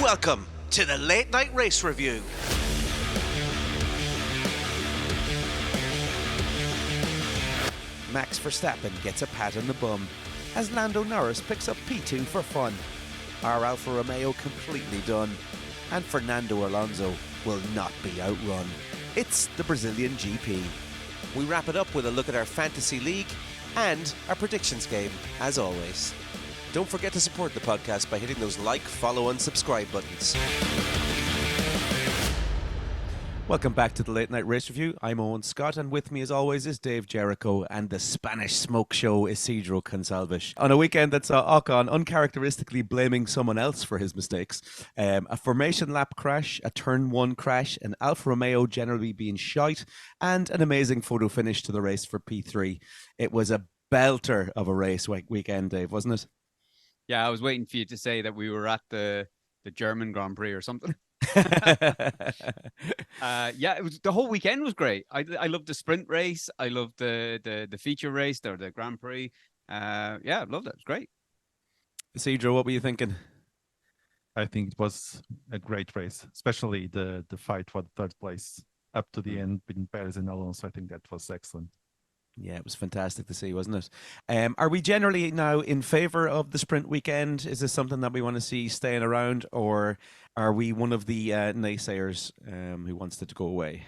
Welcome to the Late Night Race Review. Max Verstappen gets a pat on the bum as Lando Norris picks up P2 for fun. Our Alfa Romeo completely done, and Fernando Alonso will not be outrun. It's the Brazilian GP. We wrap it up with a look at our fantasy league and our predictions game, as always. Don't forget to support the podcast by hitting those like, follow and subscribe buttons. Welcome back to the Late Night Race Review. I'm Owen Scott, and with me as always is Dave Jericho and the Spanish smoke show Isidro Consalves. On a weekend that saw Ocon uncharacteristically blaming someone else for his mistakes, a formation lap crash, a turn one crash, an Alfa Romeo generally being shite, and an amazing photo finish to the race for P3. It was a belter of a race weekend, Dave, wasn't it? Yeah, I was waiting for you to say that we were at the German Grand Prix or something. Yeah, it was, the whole weekend was great. I loved the sprint race. I loved the feature race or the Grand Prix. Yeah, I loved it. It was great. Isidro, what were you thinking? I think it was a great race, especially the fight for the third place up to the end between Perez and Alonso. I think that was excellent. Yeah, it was fantastic to see, wasn't it? Are we generally now in favour of the sprint weekend? Is this something that we want to see staying around, or are we one of the naysayers who wants it to go away?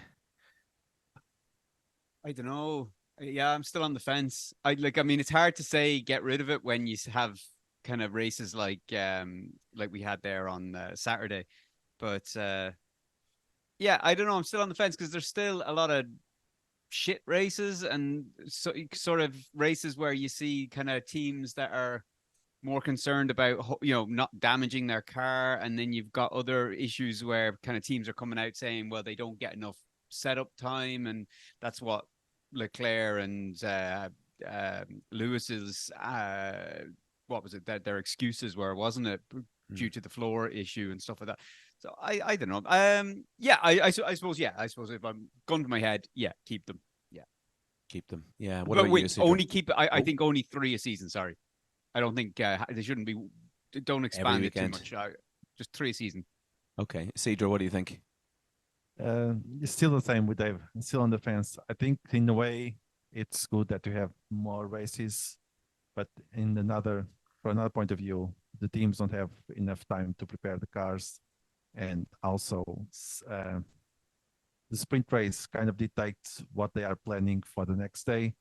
I don't know. Yeah, I'm still on the fence. I mean, it's hard to say get rid of it when you have kind of races like we had there on Saturday. But yeah, I don't know. I'm still on the fence because there's still a lot of shit races and sort of races where you see kind of teams that are more concerned about, not damaging their car. And then you've got other issues where kind of teams are coming out saying, well, they don't get enough setup time. And that's what Leclerc and Lewis's, what was it, that their excuses were, wasn't it? Due to the floor issue and stuff like that. So I don't know. Yeah, I suppose. Yeah, I suppose if I'm gun to my head, yeah, keep them. Yeah, keep them. Yeah. What about you, only keep. I think only 3 a season. Sorry, I don't think they shouldn't be. Don't expand it too much. Just 3 a season. Okay, Isidro, what do you think? It's still the same with Dave. I'm still on the fence. I think in a way it's good that you have more races, but from another point of view, the teams don't have enough time to prepare the cars. And also, the sprint race kind of dictates what they are planning for the next day.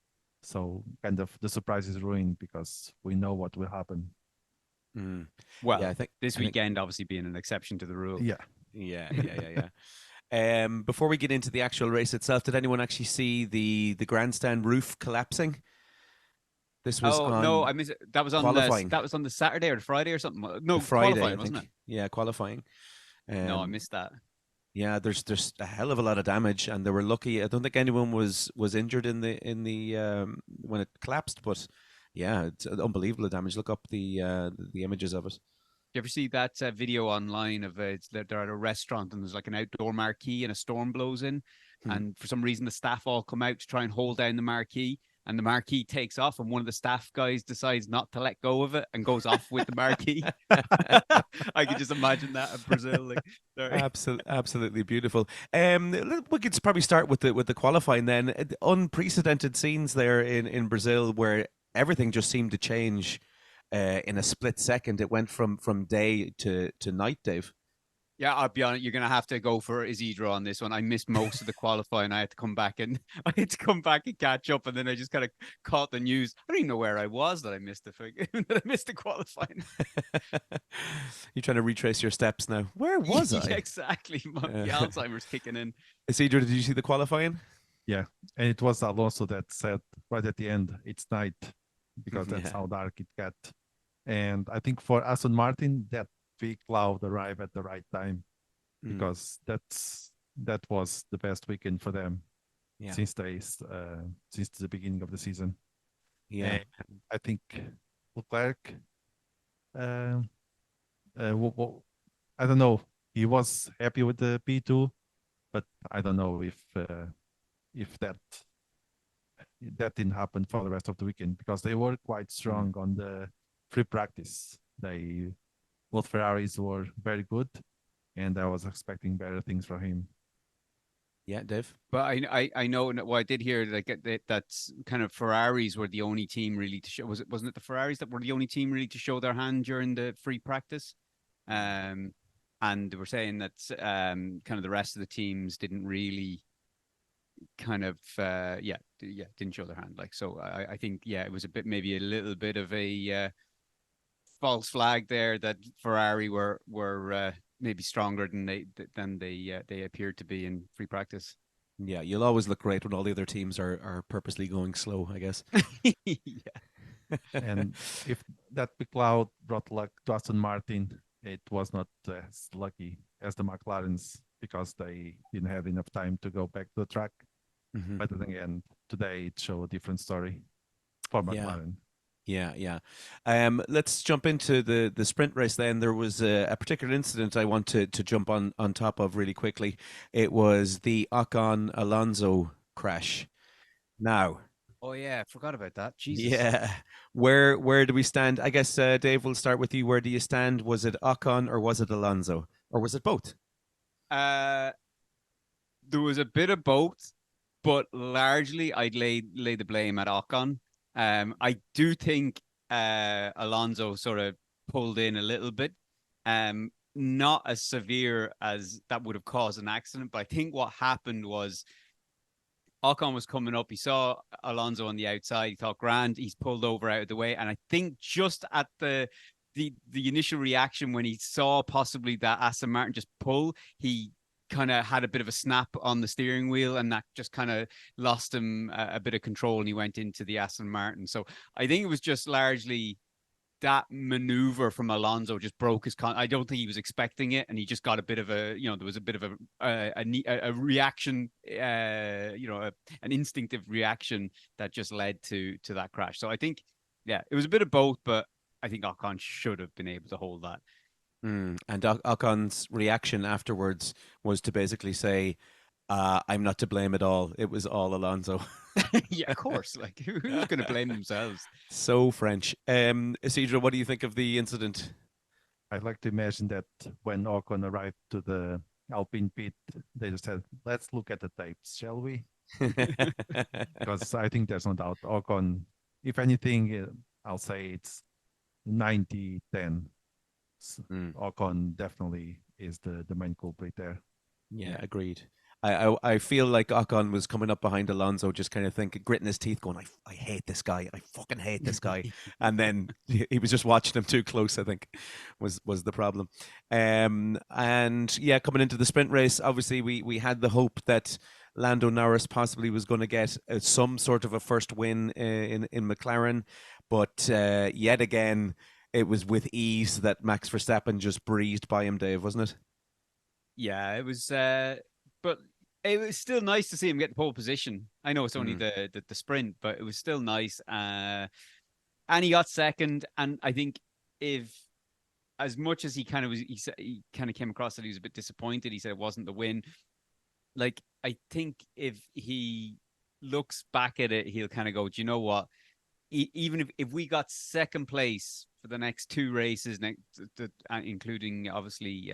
So kind of the surprise is ruined because we know what will happen. Well, yeah, I think this weekend obviously being an exception to the rule. Yeah. Before we get into the actual race itself, did anyone actually see the grandstand roof collapsing? This was no, I missed it. That was on qualifying. That was on the Saturday or the Friday or something. No, Friday, qualifying, wasn't it? Yeah, qualifying. No, I missed that. Yeah, there's a hell of a lot of damage, and they were lucky. I don't think anyone was injured in the when it collapsed, but yeah, it's unbelievable damage. Look up the images of it. You ever see that video online of they're at a restaurant and there's like an outdoor marquee and a storm blows in, and for some reason the staff all come out to try and hold down the marquee. And the marquee takes off, and one of the staff guys decides not to let go of it and goes off with the marquee. I could just imagine that in Brazil. Absolutely beautiful. We could probably start with the qualifying then. Unprecedented scenes there in Brazil where everything just seemed to change in a split second. It went from day to night, Dave. Yeah, I'll be honest. You're gonna have to go for Isidro on this one. I missed most of the qualifying. I had to come back and catch up, and then I just kind of caught the news. I don't even know where I was that I missed the qualifying. You're trying to retrace your steps now. Where was I? Exactly. The Alzheimer's kicking in. Isidro, did you see the qualifying? Yeah, and it was Alonso that said right at the end, "It's night," because that's how dark it got. And I think for Aston Martin, that big cloud arrived at the right time because that was the best weekend for them since the beginning of the season. Yeah, and I think Leclerc, I don't know, he was happy with the P2, but I don't know if that didn't happen for the rest of the weekend because they were quite strong on the free practice. They both Ferraris were very good, and I was expecting better things from him. Yeah, Dave. But I know well, I did hear that's kind of Ferraris were the only team really to show. Wasn't it the Ferraris that were the only team really to show their hand during the free practice? And they were saying that kind of the rest of the teams didn't really kind of didn't show their hand. Like, so I think it was maybe a little bit of a false flag there that Ferrari were maybe stronger than they appeared to be in free practice. Yeah, you'll always look great when all the other teams are purposely going slow, I guess. Yeah. And if that big cloud brought luck to Aston Martin, it was not as lucky as the McLarens because they didn't have enough time to go back to the track. Mm-hmm. But then again, today it showed a different story for McLaren. Yeah. Let's jump into the sprint race then. There was a particular incident I want to jump on top of really quickly. It was the Ocon-Alonso crash. Now, oh yeah, I forgot about that. Jesus. yeah, where do we stand? I guess Dave, we'll start with you. Where do you stand? Was it Ocon or was it Alonso or was it both? There was a bit of both, but largely I'd lay the blame at Ocon. I do think Alonso sort of pulled in a little bit, not as severe as that would have caused an accident. But I think what happened was Ocon was coming up. He saw Alonso on the outside. He thought, grand, he's pulled over out of the way. And I think just at the initial reaction when he saw possibly that Aston Martin just pull, he kind of had a bit of a snap on the steering wheel, and that just kind of lost him a bit of control, and he went into the Aston Martin. So I think it was just largely that maneuver from Alonso just broke his I don't think he was expecting it, and he just got a bit of a, there was a bit of a reaction, an instinctive reaction that just led to that crash. So I think, it was a bit of both, but I think Ocon should have been able to hold that. And Ocon's reaction afterwards was to basically say, I'm not to blame at all. It was all Alonso. Yeah, of course. Like, who's going to blame themselves? So French. Isidro, what do you think of the incident? I'd like to imagine that when Ocon arrived to the Alpine pit, they just said, let's look at the tapes, shall we? Because I think there's no doubt Ocon, if anything, I'll say it's 90-10. Ocon definitely is the main culprit there. Yeah, agreed. I feel like Ocon was coming up behind Alonso, just kind of thinking, gritting his teeth, going, I hate this guy. I fucking hate this guy. And then he was just watching him too close, I think, was the problem. And yeah, coming into the sprint race, obviously we had the hope that Lando Norris possibly was going to get some sort of a first win in McLaren. But yet again, it was with ease that Max Verstappen just breezed by him, Dave, wasn't it? Yeah, it was. But it was still nice to see him get the pole position. I know it's only the sprint, but it was still nice. And he got second. And I think if, as much as he kind of came across that he was a bit disappointed, he said it wasn't the win. Like, I think if he looks back at it, he'll kind of go, do you know what? Even if we got second place for the next two races, including obviously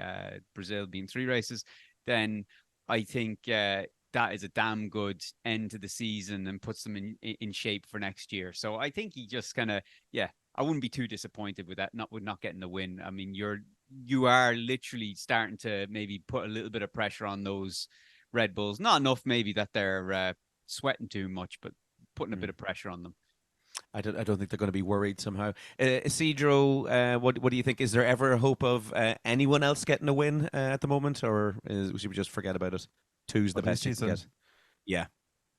Brazil being 3 races, then I think that is a damn good end to the season and puts them in shape for next year. So I think he just kind of, I wouldn't be too disappointed with that, not getting the win. I mean, you are literally starting to maybe put a little bit of pressure on those Red Bulls. Not enough maybe that they're sweating too much, but putting a bit of pressure on them. I don't think they're going to be worried somehow. Isidro, what do you think? Is there ever a hope of anyone else getting a win at the moment, or should we just forget about it? 2's the best you can get. Yeah.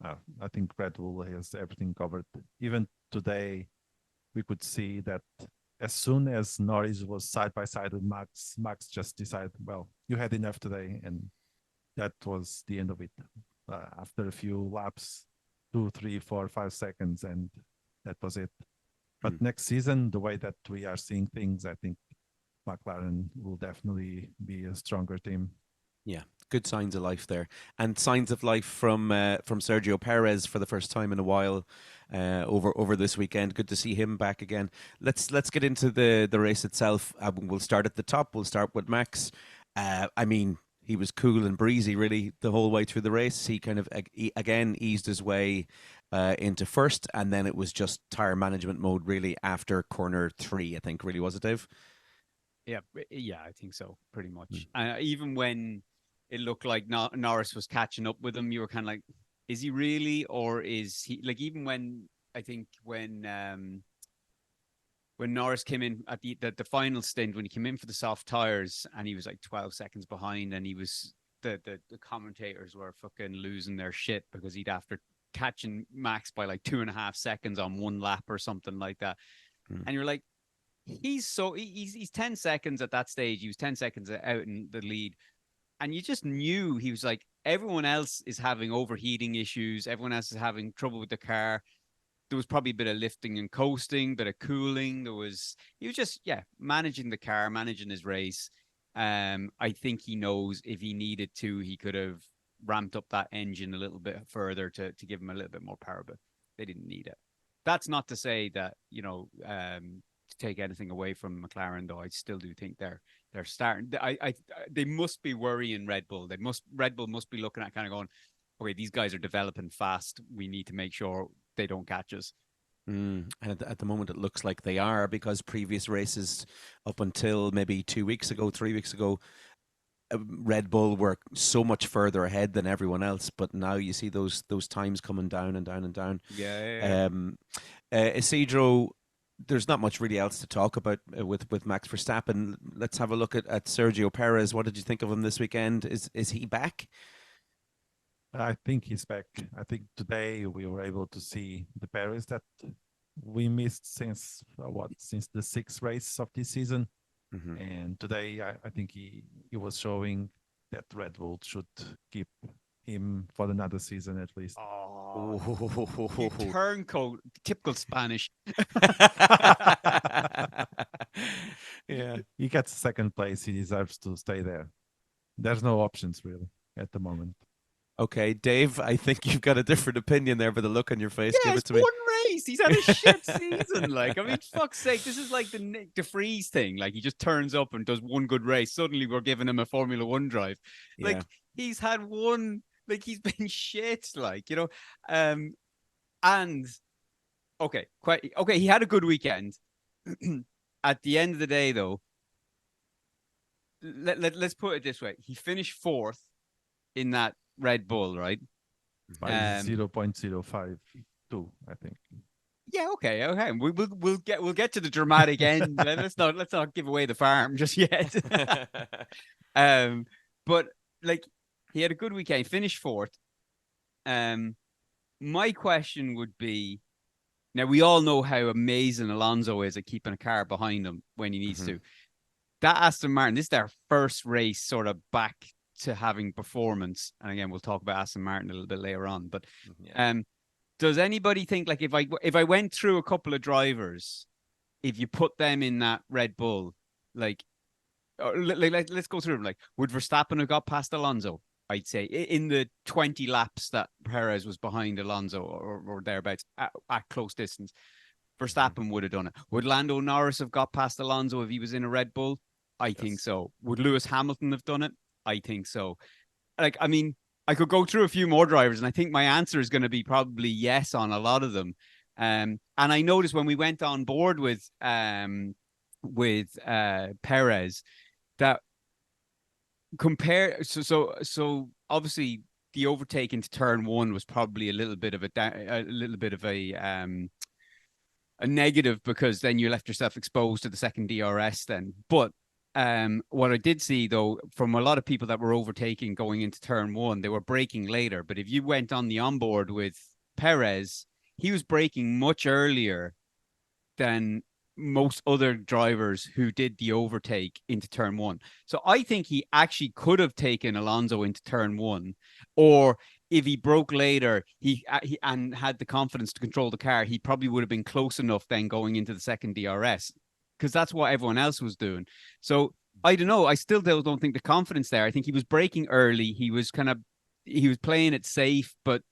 I think Red Bull has everything covered. Even today, we could see that as soon as Norris was side by side with Max just decided, well, you had enough today, and that was the end of it. After a few laps, 2, 3, 4, 5 seconds, and that was it. But next season, the way that we are seeing things, I think McLaren will definitely be a stronger team. Yeah, good signs of life there, and signs of life from SergioPerez for the first time in a while. over this weekend. Good to see him back again. Let's get into the race itself. We'll start at the top. We'll start with Max. I mean, he was cool and breezy really the whole way through the race. He kind of again eased his way into first, and then it was just tire management mode really after corner 3. I think really was it, Dave? Yeah, I think so, pretty much. Even when it looked like Norris was catching up with him, you were kind of like, is he really, or is he like? Even when I think when Norris came in at the final stint, when he came in for the soft tires, and he was like 12 seconds behind, and he was the commentators were fucking losing their shit because he'd after catching Max by like 2.5 seconds on one lap or something like that, and you're like, he's 10 seconds at that stage. He was 10 seconds out in the lead. And you just knew he was like, everyone else is having overheating issues. Everyone else is having trouble with the car. There was probably a bit of lifting and coasting, bit of cooling. He was just, managing the car, managing his race. I think he knows if he needed to, he could have ramped up that engine a little bit further to give him a little bit more power, but they didn't need it. That's not to say that, to take anything away from McLaren, though. I still do think they're starting. They must be worrying Red Bull. Red Bull must be looking at kind of going, okay, these guys are developing fast. We need to make sure they don't catch us. And at the moment, it looks like they are, because previous races up until maybe 2 weeks ago, 3 weeks ago, Red Bull were so much further ahead than everyone else. But now you see those times coming down and down and down. Yeah. Isidro, there's not much really else to talk about with Max Verstappen. Let's have a look at SergioPerez. What did you think of him this weekend? Is he back? I think he's back. I think today we were able to see the Perez that we missed since the 6th race of this season. And today I think he was showing that Red Bull should keep him for another season at least. You turncoat, typical Spanish. Yeah, He gets second place. He deserves to stay there. There's no options really at the moment. Okay, Dave, I think you've got a different opinion there by the look on your face. Yeah, Give it it's to me. one race. He's had a shit season. Like, I mean, fuck's sake, this is like the Nick DeFries thing. Like, he just turns up and does one good race. Suddenly, we're giving him a Formula One drive. Like, Yeah. he's had one. Like, he's been shit. Like, and okay, he had a good weekend. At the end of the day, though, let's put it this way: he finished 4th in that Red Bull, right? By 0.052, I think. Yeah, okay. We'll get to the dramatic end. let's not give away the farm just yet. But like, he had a good weekend. He finished 4th. My question would be, now we all know how amazing Alonso is at keeping a car behind him when he needs to. That Aston Martin, this is their first race sort of back to having performance. And again, we'll talk about Aston Martin a little bit later on. But does anybody think, like, if I went through a couple of drivers, if you put them in that Red Bull, like let's go through them. Like, would Verstappen have got past Alonso? I'd say in the 20 laps that Perez was behind Alonso or thereabouts at close distance, Verstappen would have done it. Would Lando Norris have got past Alonso if he was in a Red Bull? I think so. Would Lewis Hamilton have done it? I think so. Like, I mean, I could go through a few more drivers, and I think my answer is going to be probably yes on a lot of them. And I noticed when we went on board with Perez that so obviously the overtake into turn 1 was probably a little bit of a negative, because then you left yourself exposed to the second DRS then. But what I did see, though, from a lot of people that were overtaking going into turn 1, they were braking later. But if you went on the onboard with Perez, he was braking much earlier than most other drivers who did the overtake into turn 1. So I think he actually could have taken Alonso into turn 1, or if he broke later, he and had the confidence to control the car, he probably would have been close enough then going into the second DRS, because that's what everyone else was doing. So I don't know. I still don't think the confidence there. I think he was braking early. He was playing it safe, but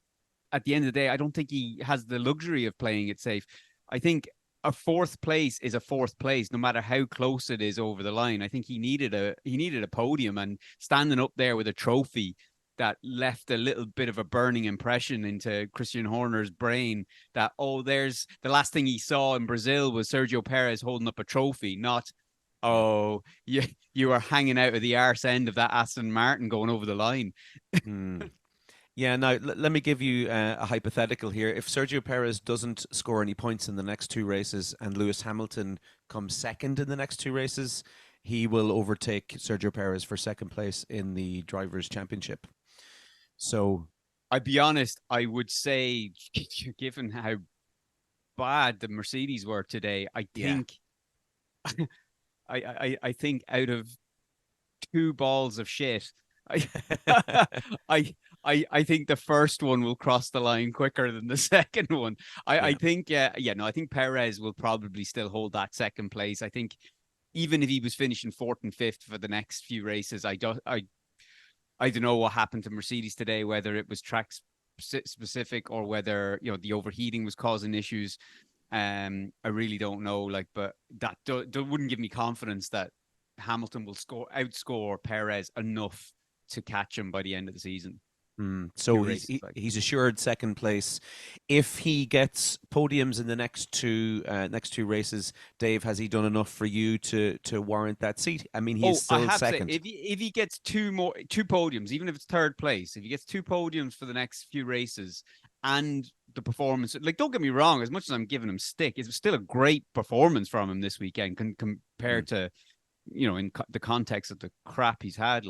at the end of the day, I don't think he has the luxury of playing it safe. I think a fourth place is a fourth place, no matter how close it is over the line. I think he needed a podium, and standing up there with a trophy that left a little bit of a burning impression into Christian Horner's brain that, oh, there's the last thing he saw in Brazil was SergioPerez holding up a trophy, not, oh, you are hanging out of the arse end of that Aston Martin going over the line. Yeah, now let me give you a hypothetical here. If SergioPerez doesn't score any points in the next two races and Lewis Hamilton comes second in the next two races, he will overtake SergioPerez for second place in the Drivers' Championship. So, I'd be honest, I would say, given how bad the Mercedes were today, I think, I think out of two balls of shit, I think the first one will cross the line quicker than the second one. I think, I think Perez will probably still hold that second place. I think even if he was finishing fourth and fifth for the next few races, I don't know what happened to Mercedes today, whether it was track specific or whether, the overheating was causing issues. I really don't know. But that wouldn't give me confidence that Hamilton will outscore Perez enough to catch him by the end of the season. So he's assured second place. If he gets podiums in the next two races, Dave, has he done enough for you to warrant that seat? I mean, he's still second. If he gets two podiums, even if it's third place, if he gets two podiums for the next few races and the performance, don't get me wrong, as much as I'm giving him stick, it's still a great performance from him this weekend compared to, in the context of the crap he's had.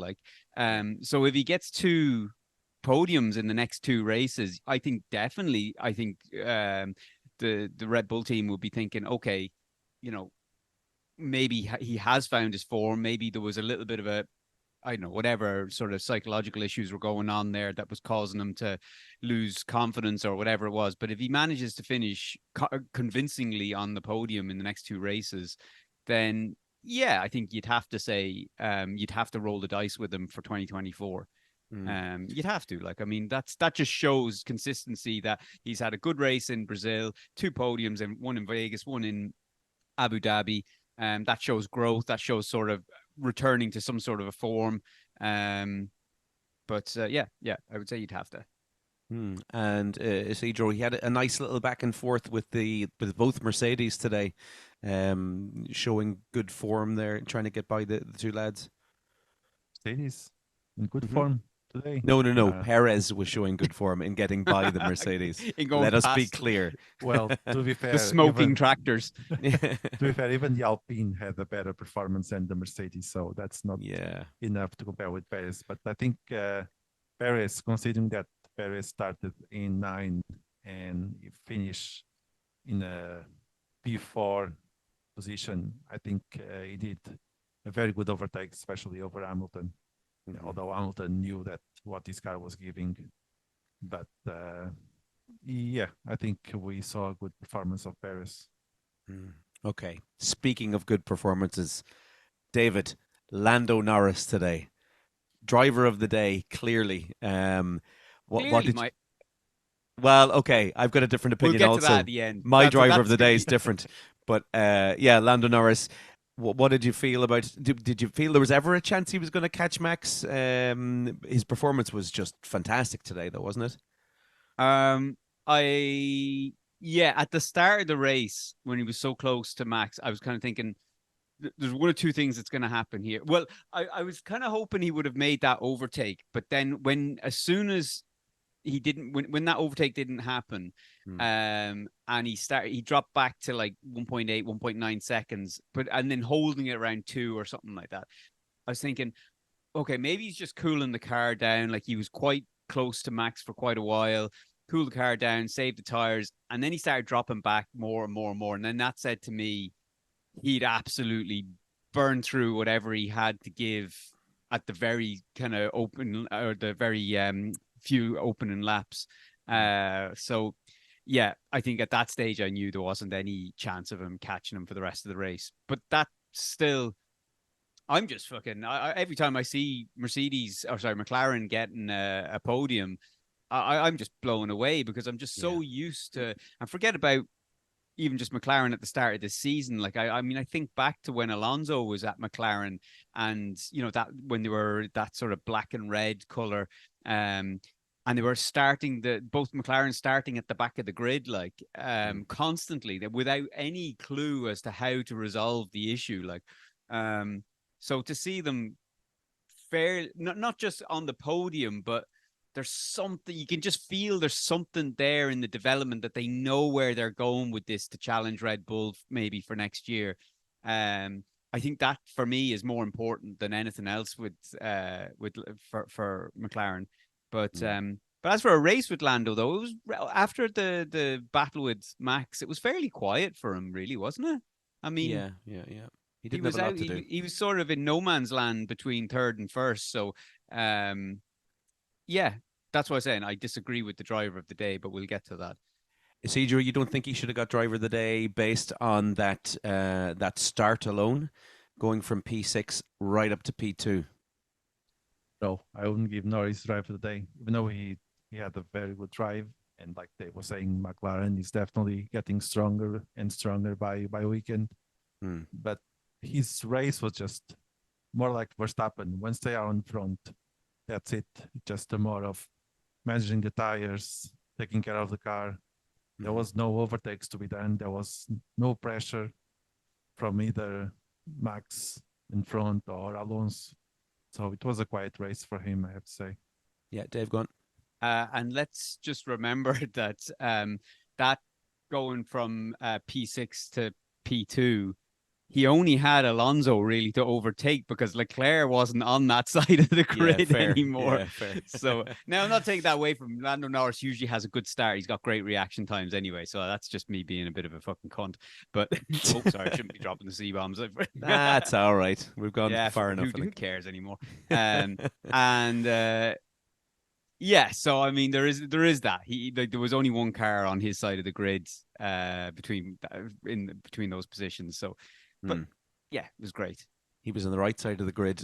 So if he gets two podiums in the next two races, I think the Red Bull team will be thinking, okay, maybe he has found his form. Maybe there was a little bit of whatever sort of psychological issues were going on there that was causing him to lose confidence or whatever it was. But if he manages to finish convincingly on the podium in the next two races, then yeah, I think you'd have to say you'd have to roll the dice with him for 2024. You'd have to, that just shows consistency, that he's had a good race in Brazil, two podiums, and one in Vegas, one in Abu Dhabi. That shows growth. That shows sort of returning to some sort of a form. But I would say you'd have to. And Isidro, he had a nice little back and forth with both Mercedes today, showing good form there, trying to get by the two lads. Mercedes in good form today. No. Perez was showing good form in getting by the Mercedes. Let us be clear. Well, to be fair, the smoking tractors. To be fair, even the Alpine had a better performance than the Mercedes, so that's not enough to compare with Perez. But I think Perez, considering that Perez started in 9 and he finished in a P4 position, I think he did a very good overtake, especially over Hamilton. Although Hamilton knew that what this car was giving. But I think we saw a good performance of Perez. Okay. Speaking of good performances, David, Lando Norris today, driver of the day, clearly. Well, okay, I've got a different opinion we'll get also. To that at the end. My driver of the day is different. But Lando Norris, what did you feel about? Did you feel there was ever a chance he was going to catch Max? His performance was just fantastic today, though, wasn't it? At the start of the race, when he was so close to Max, I was kind of thinking, there's one or two things that's going to happen here. Well, I was kind of hoping he would have made that overtake, but then as soon as he didn't, when that overtake didn't happen, and he dropped back to 1.8, 1.9 seconds, and then holding it around 2 or something like that. I was thinking, okay, maybe he's just cooling the car down. He was quite close to Max for quite a while, cooled the car down, saved the tires, and then he started dropping back more and more and more. And then that said to me, he'd absolutely burn through whatever he had to give at the very kind of open, or the very few opening laps. So yeah, I think at that stage I knew there wasn't any chance of him catching him for the rest of the race. But that still, I'm just fucking, every time I see McLaren getting a podium, I'm just blown away because I'm just so used to, and forget about even just McLaren at the start of this season. Like, I mean, I think back to when Alonso was at McLaren and, you know, that when they were that sort of black and red color, and they were both McLaren starting at the back of the grid, like, constantly, without any clue as to how to resolve the issue. Like, so to see them not just on the podium, but there's something you can just feel there's something there in the development that they know where they're going with this to challenge Red Bull maybe for next year. I think that for me is more important than anything else for McLaren. But as for a race with Lando, though, it was after the battle with Max, it was fairly quiet for him, really, wasn't it? I mean, yeah. He didn't have a lot to do. He was sort of in no man's land between third and first. So, yeah, that's what I'm saying. I disagree with the driver of the day, but we'll get to that. Isidro, you don't think he should have got driver of the day based on that start alone, going from P6 right up to P2? No, I wouldn't give Norris driver of the day, even though he had a very good drive. And like they were saying, McLaren is definitely getting stronger and stronger by weekend. But his race was just more like Verstappen. Once they are on front, that's it. Just a more of managing the tires, taking care of the car. There was no overtakes to be done. There was no pressure from either Max in front or Alonso. So it was a quiet race for him, I have to say. Yeah, Dave, go on. And let's just remember that that going from P6 to P2, he only had Alonso really to overtake because Leclerc wasn't on that side of the grid anymore. So now I'm not taking that away from Lando Norris. Usually has a good start. He's got great reaction times anyway. So that's just me being a bit of a fucking cunt. But sorry, I shouldn't be dropping the C-bombs. That's all right. We've gone far enough. Who cares anymore? Yeah, so I mean, there is that there was only one car on his side of the grid between those positions. So, but yeah, it was great. He was on the right side of the grid,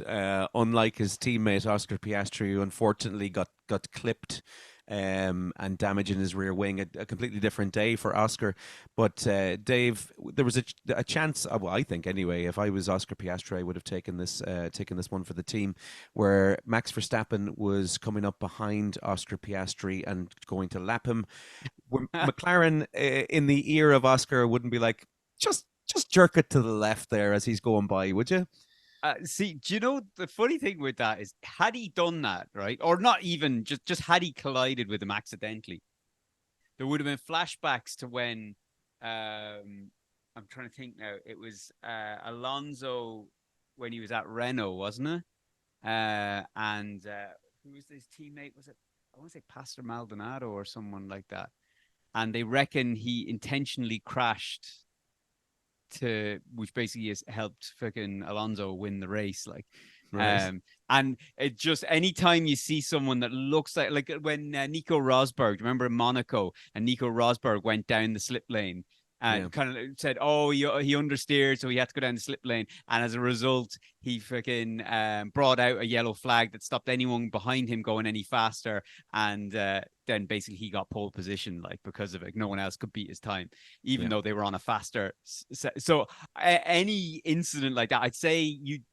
unlike his teammate Oscar Piastri, who unfortunately got clipped and damage in his rear wing. A completely different day for Oscar. But Dave, there was a chance. Well, I think anyway, if I was Oscar Piastri, I would have taken this one for the team, where Max Verstappen was coming up behind Oscar Piastri and going to lap him. McLaren, in the ear of Oscar, wouldn't be like, just jerk it to the left there as he's going by, would you? See, do you know the funny thing with that is, had he done that, right, or not even just had he collided with him accidentally, there would have been flashbacks to when I'm trying to think now. It was Alonso when he was at Renault, wasn't it? And who was his teammate? Was it, I want to say, Pastor Maldonado or someone like that? And they reckon he intentionally crashed, which basically has helped fucking Alonso win the race. Like, right. And it just, anytime you see someone that looks like when Nico Rosberg, remember in Monaco, and Nico Rosberg went down the slip lane and kind of said, oh, he understeered, so he had to go down the slip lane. And as a result, he freaking brought out a yellow flag that stopped anyone behind him going any faster. And then basically he got pole position, like, because of it. No one else could beat his time, even though they were on a faster. So any incident like that, I'd say you'd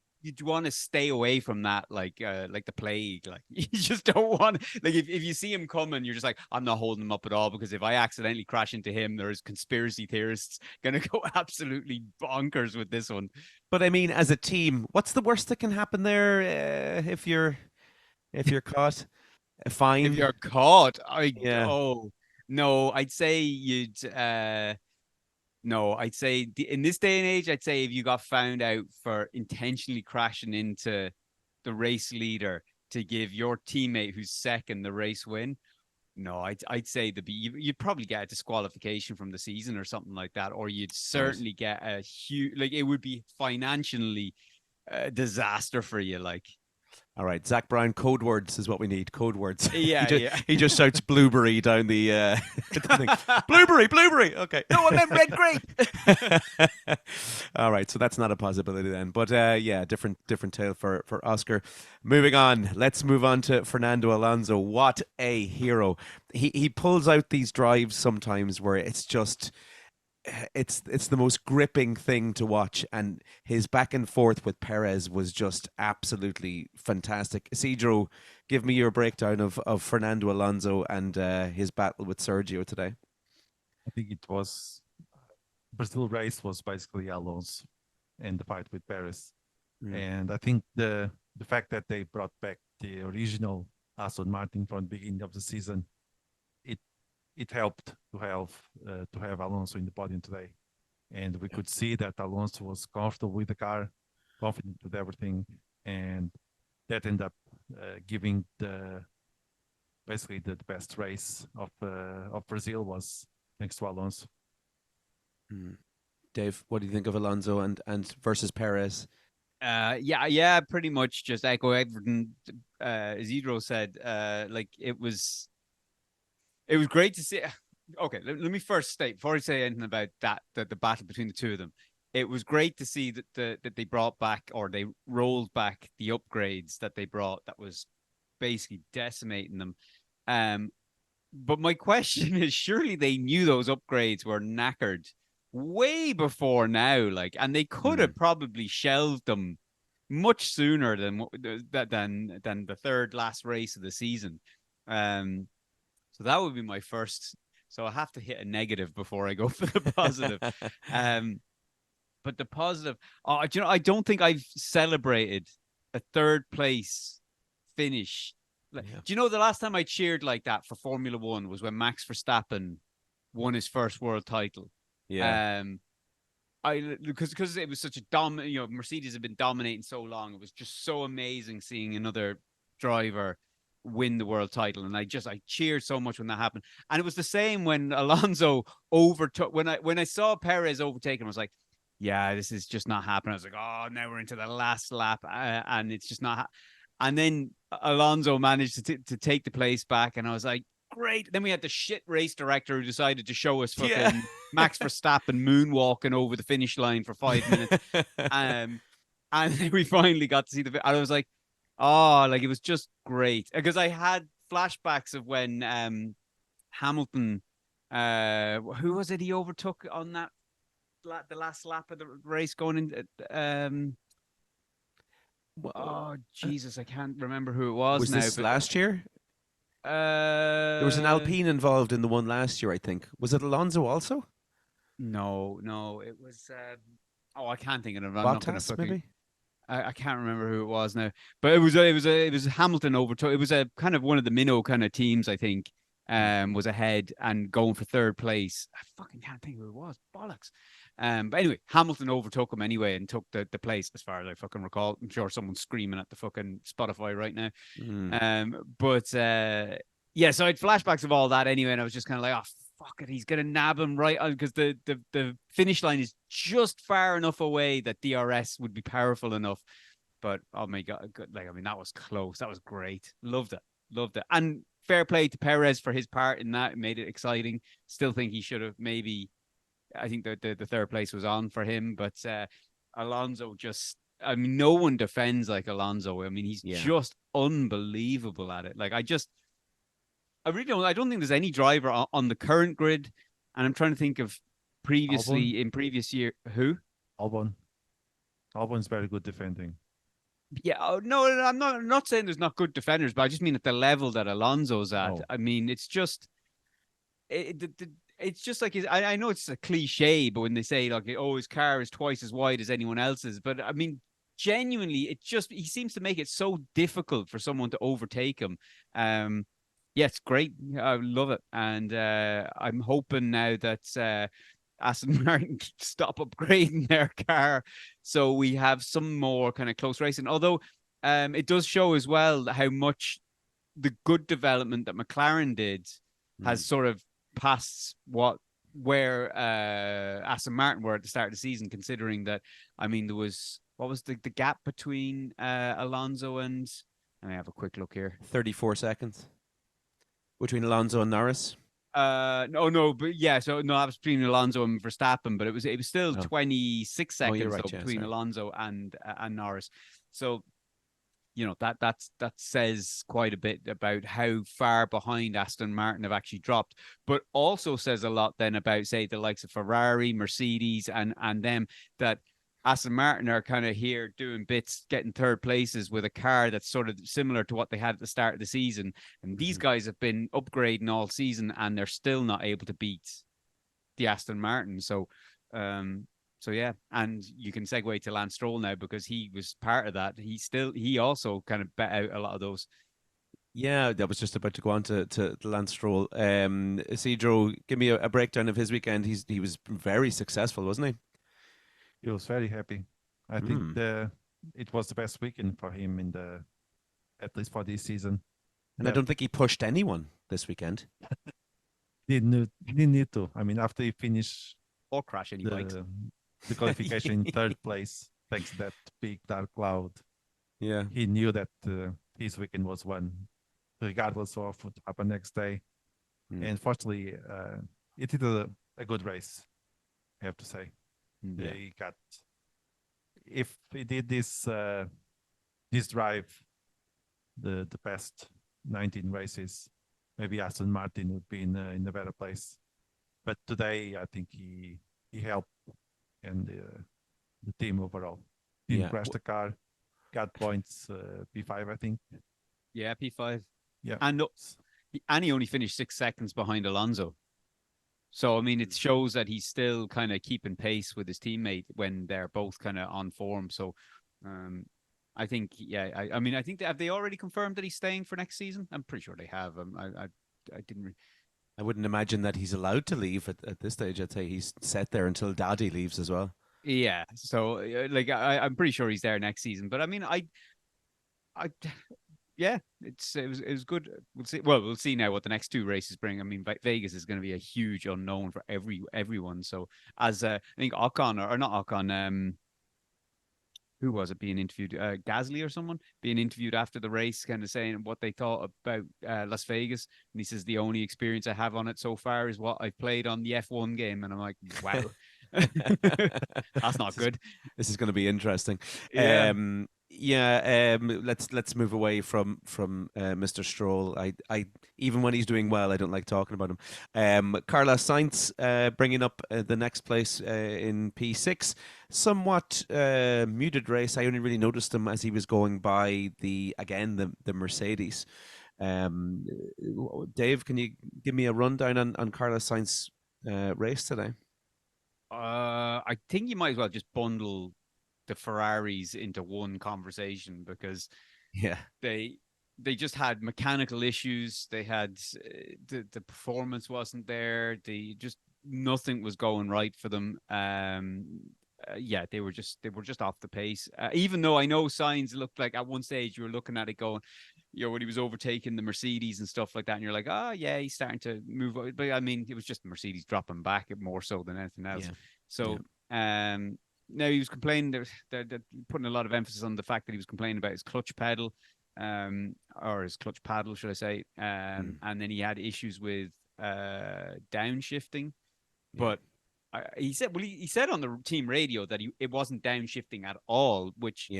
want to stay away from that, like the plague. Like, you just don't want, like, if you see him coming, you're just like, I'm not holding him up at all, because if I accidentally crash into him, there's conspiracy theorists gonna go absolutely bonkers with this one. But I mean, as a team, what's the worst that can happen there if you're caught? Fine. If you're caught, no, I'd say you'd no, I'd say in this day and age, I'd say if you got found out for intentionally crashing into the race leader to give your teammate who's second the race win, no, I'd say you'd probably get a disqualification from the season or something like that, or you'd certainly get a huge, like, it would be financially a disaster for you, like. All right, Zach Brown, code words is what we need. Code words. Yeah, yeah. He just shouts blueberry down the, the thing. Blueberry, blueberry. Okay. No, I meant red grape. All right, so that's not a possibility then. But yeah, different tale for Oscar. Moving on, let's move on to Fernando Alonso. What a hero! He pulls out these drives sometimes where it's just it's the most gripping thing to watch, and his back and forth with Perez was just absolutely fantastic. Isidro, give me your breakdown of Fernando Alonso and his battle with Sergio today. I think it was Brazil race was basically Alonso and the fight with Perez. And I think the fact that they brought back the original Aston Martin from the beginning of the season, it helped to have Alonso in the podium today. And we could see that Alonso was comfortable with the car, confident with everything, and that ended up giving basically the best race of Brazil was thanks to Alonso. Dave, what do you think of Alonso and versus Perez? Yeah, pretty much just echo everything Isidro said. Like it was great to see. Okay, let me first state before I say anything about the battle between the two of them. It was great to see that they brought back, or they rolled back, the upgrades that they brought that was basically decimating them. But my question is, surely they knew those upgrades were knackered way before now, like, and they could have probably shelved them much sooner than the third last race of the season. So that would be my first. So I have to hit a negative before I go for the positive. But the positive, do you know, I don't think I've celebrated a third place finish. Do you know the last time I cheered like that for Formula One was when Max Verstappen won his first world title. Yeah. Because it was such a dominant, Mercedes had been dominating so long. It was just so amazing seeing another driver win the world title, and I cheered so much when that happened. And it was the same when Alonso overtook, when I saw Perez overtaking, I was like, yeah, this is just not happening. I was like, oh, now we're into the last lap, and it's just not. And then Alonso managed to take the place back, and I was like, great. Then we had the shit race director who decided to show us fucking Max Verstappen moonwalking over the finish line for 5 minutes. And then we finally got to see and I was like, oh, like it was just great. Because I had flashbacks of when Hamilton, who was it he overtook on the last lap of the race going in? Oh, Jesus, I can't remember who it was now. Was this last year? There was an Alpine involved in the one last year, I think. Was it Alonso also? No, it was. I can't think of it. Bottas, maybe. I can't remember who it was now, but it was Hamilton overtook. It was a kind of one of the minnow kind of teams, I think. Was ahead and going for third place. I fucking can't think who it was. Bollocks. But anyway, Hamilton overtook him anyway and took the place, as far as I fucking recall. I'm sure someone's screaming at the fucking Spotify right now. Yeah, so I had flashbacks of all that anyway, and I was just kind of like, oh, fuck it, he's going to nab him right on, because the finish line is just far enough away that DRS would be powerful enough. But, oh my God, like, I mean, that was close. That was great. Loved it. And fair play to Perez for his part in that. It made it exciting. Still think he should have maybe, I think the third place was on for him, but Alonso just, I mean, no one defends like Alonso. I mean, he's just unbelievable at it. Like, I don't think there's any driver on the current grid, and I'm trying to think of in previous year, who? Albon's very good defending. Yeah, no, I'm not saying there's not good defenders, but I just mean at the level that Alonso's at. I mean, it's just, it's just like, I know it's a cliche, but when they say like, oh, his car is twice as wide as anyone else's, but I mean, genuinely, he seems to make it so difficult for someone to overtake him. Yeah, it's great. I love it, and I'm hoping now that Aston Martin stop upgrading their car, so we have some more kind of close racing. Although it does show as well how much the good development that McLaren did has sort of passed where Aston Martin were at the start of the season. Considering that, I mean, what was the gap between Alonso and Let me have a quick look here. 34 seconds between Alonso and Norris. No, but yeah, so no, I was between Alonso and Verstappen, but it was still 26 seconds you're right, between Alonso and Norris. So that says quite a bit about how far behind Aston Martin have actually dropped, but also says a lot then about, say, the likes of Ferrari, Mercedes, and them, that Aston Martin are kind of here doing bits, getting third places with a car that's sort of similar to what they had at the start of the season. And these guys have been upgrading all season, and they're still not able to beat the Aston Martin. So yeah, and you can segue to Lance Stroll now, because he was part of that. He also kind of bet out a lot of those. Yeah, that was just about to go on to Lance Stroll. Isidro, give me a breakdown of his weekend. He was very successful, wasn't he? He was very happy. I think it was the best weekend for him at least for this season. And I don't think he pushed anyone this weekend. Didn't need to. I mean, after he finished or crash any bikes, the qualification in third place, thanks to that big dark cloud. Yeah, he knew that his weekend was won, regardless of what happened next day. And fortunately, it did a good race, I have to say. Yeah. They got, if he did this drive the past 19 races, maybe Aston Martin would be in a better place. But today, I think he helped, and the team overall didn't crash the car, got points, P5, I think. Yeah, P5. Yeah, and he only finished 6 seconds behind Alonso. So, I mean, it shows that he's still kind of keeping pace with his teammate when they're both kind of on form. So, I think, I mean, I think have they already confirmed that he's staying for next season? I'm pretty sure they have. I didn't. I wouldn't imagine that he's allowed to leave at this stage. I'd say he's set there until Daddy leaves as well. Yeah. So, I'm pretty sure he's there next season. But I mean, yeah, it was good. We'll see. Well, we'll see now what the next 2 races bring. I mean, Vegas is going to be a huge unknown for everyone. So, as I think Ocon or not Ocon, who was it being interviewed? Gasly or someone being interviewed after the race, kind of saying what they thought about Las Vegas, and he says the only experience I have on it so far is what I've played on the F1 game, and I'm like, wow. That's not good. This is going to be interesting. Yeah. Let's move away from Mr. Stroll. I even when he's doing well, I don't like talking about him. Carlos Sainz bringing up the next place in P6. Somewhat muted race. I only really noticed him as he was going by the Mercedes. Dave, can you give me a rundown on Carlos Sainz race today? I think you might as well just bundle the Ferraris into one conversation, because they just had mechanical issues. They had the performance wasn't there. Nothing was going right for them. They were just off the pace. Even though I know Sainz looked like at one stage you were looking at it going, when he was overtaking the Mercedes and stuff like that, and you're like, oh yeah, he's starting to move. But I mean, it was just Mercedes dropping back more so than anything else. Yeah. So, now he was complaining. They're putting a lot of emphasis on the fact that he was complaining about his clutch pedal, or his clutch paddle, should I say? And then he had issues with downshifting, but he said on the team radio that it wasn't downshifting at all, which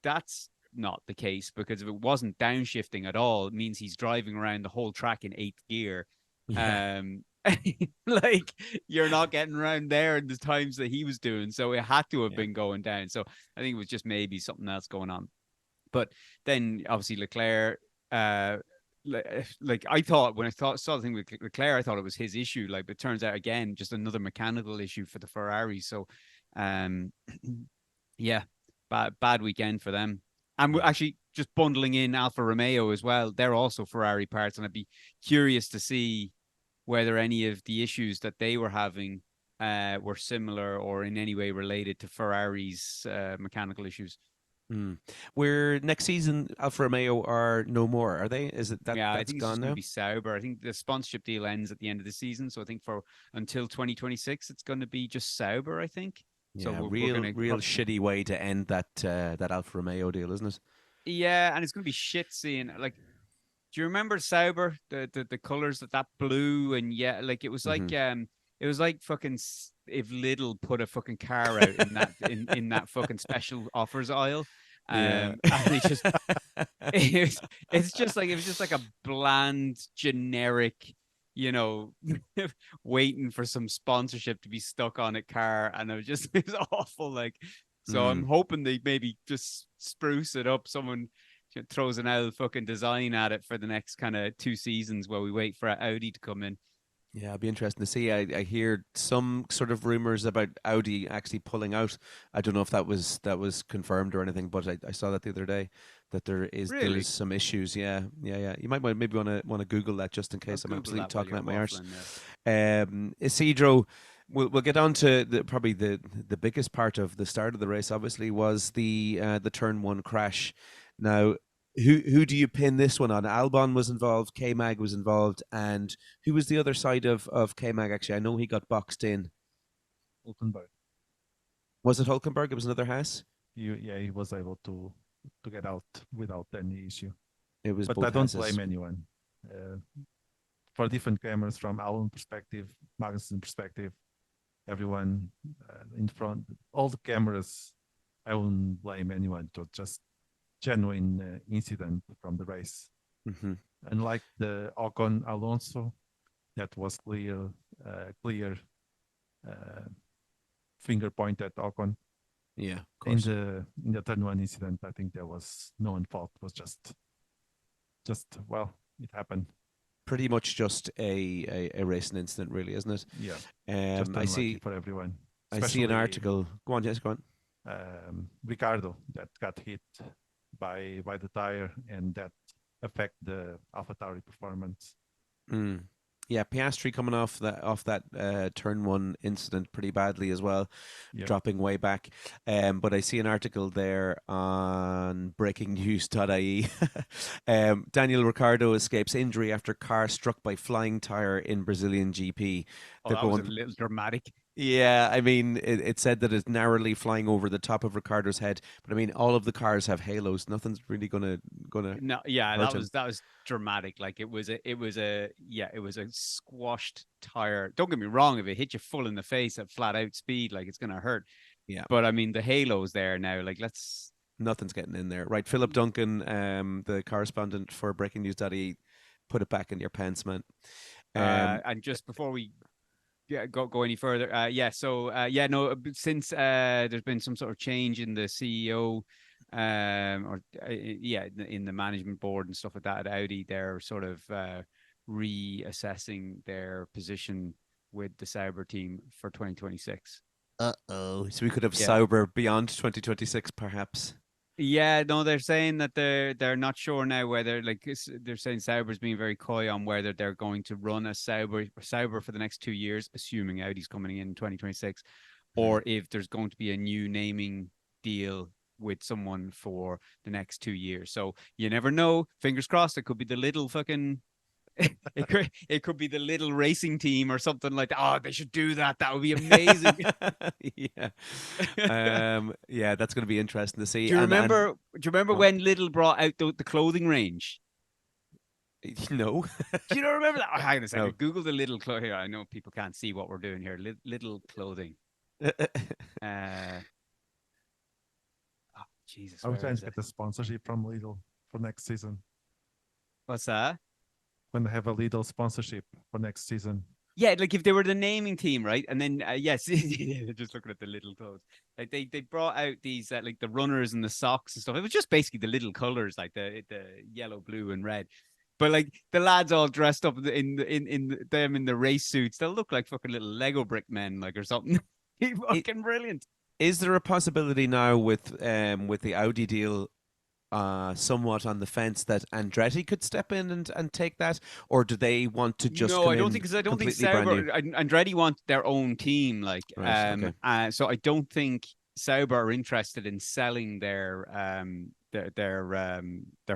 that's not the case, because if it wasn't downshifting at all, it means he's driving around the whole track in 8th gear. Like, you're not getting around there in the times that he was doing, so it had to have been going down. So I think it was just maybe something else going on. But then obviously Leclerc, like I thought when I saw the thing with Leclerc, I thought it was his issue. Like, but it turns out again just another mechanical issue for the Ferrari. So, bad weekend for them. And we're actually just bundling in Alfa Romeo as well. They're also Ferrari parts, and I'd be curious to see whether any of the issues that they were having were similar or in any way related to Ferrari's mechanical issues. Where next season Alfa Romeo are no more, are they? Is it that? Yeah, that's I think gone it's now. Going to be Sauber. I think the sponsorship deal ends at the end of the season, so I think until 2026, it's going to be just Sauber, I think. Yeah, so real shitty way to end that Alfa Romeo deal, isn't it? Yeah, and it's gonna be shit seeing like. Do you remember Sauber? The colors that blue and like it was like it was like fucking if Lidl put a fucking car out in that fucking special offers aisle, Yeah. and it's just like it was just like a bland generic, you know, waiting for some sponsorship to be stuck on a car, and it was awful. Like, so I'm hoping they maybe just spruce it up. Someone throws an old fucking design at it for the next kind of 2 seasons while we wait for Audi to come in. Yeah, it'll be interesting to see. I hear some sort of rumors about Audi actually pulling out. I don't know if that was confirmed or anything, but I saw that the other day that there Really? is some issues. Yeah, yeah, yeah. You might maybe want to Google that just in I'll case I'm Google absolutely that while talking you're out my arse. waffling there. Isidro, we'll get on to probably the biggest part of the start of the race. Obviously, was the turn one crash. Now, who do you pin this one on? Albon was involved, K-Mag was involved, and who was the other side of K-Mag? Actually, I know he got boxed in. Hulkenberg. Was it Hulkenberg? It was another Haas. He was able to get out without any issue. It was But both I don't Haas's. blame anyone. For different cameras, from Albon perspective, Magnussen perspective, everyone in front, all the cameras, I wouldn't blame anyone. It was just genuine incident from the race. Mm-hmm. Unlike the Ocon Alonso, that was clear finger point at Ocon. Yeah, of In course. the turn one incident, I think there was no one fault. It was just well, it happened. Pretty much just a racing incident, really, isn't it? Yeah. Just I see. for everyone. I see an article. Go on, yes, go on. Ricciardo that got hit by the tire, and that affect the AlphaTauri performance. Yeah, Piastri coming off that turn one incident pretty badly as well, dropping way back. But I see an article there on breakingnews.ie. DanielRicciardo escapes injury after car struck by flying tire in Brazilian GP. Oh, that was a little dramatic. Yeah, I mean, it said that it's narrowly flying over the top of Ricardo's head, but I mean, all of the cars have halos. Nothing's really gonna. No, yeah, hurt that was dramatic. Like it was a squashed tire. Don't get me wrong, if it hit you full in the face at flat out speed, like it's gonna hurt. Yeah. But I mean, the halo's there now. Like Nothing's getting in there, right? Philip Duncan, the correspondent for BreakingNews.ie, put it back in your pants, man. And just before we go any further, since there's been some sort of change in the CEO, in the management board and stuff like that at Audi, they're sort of reassessing their position with the Sauber team for 2026. So we could have Sauber beyond 2026, perhaps. Yeah, no, they're saying that they're not sure now whether, like, they're saying Sauber's being very coy on whether they're going to run a Sauber for the next 2 years, assuming Audi's coming in 2026, or if there's going to be a new naming deal with someone for the next 2 years. So you never know. Fingers crossed. It could be the little fucking. It could be the little racing team or something like that. Oh, they should do that. That would be amazing. Yeah, that's going to be interesting to see. Do you remember when Lidl brought out the clothing range? No. Do you not remember that? Oh, hang on a second. No. Google the Lidl clothing. Here, I know people can't see what we're doing here. Lidl clothing. Jesus. I was trying to get the sponsorship from Lidl for next season. What's that? When they have a Lidl sponsorship for next season. Yeah, like if they were the naming team, right? And then yes, just looking at the little clothes. Like they brought out these like the runners and the socks and stuff. It was just basically the little colors, like the yellow, blue, and red. But like the lads all dressed up in the race suits, they'll look like fucking little Lego brick men, like, or something. Fucking brilliant. Is there a possibility now with the Audi deal? Somewhat on the fence that Andretti could step in and take that, or do they want to just? No, I don't think, because I don't think Sauber, Andretti want their own team, like, right, okay. So I don't think Sauber are interested in selling their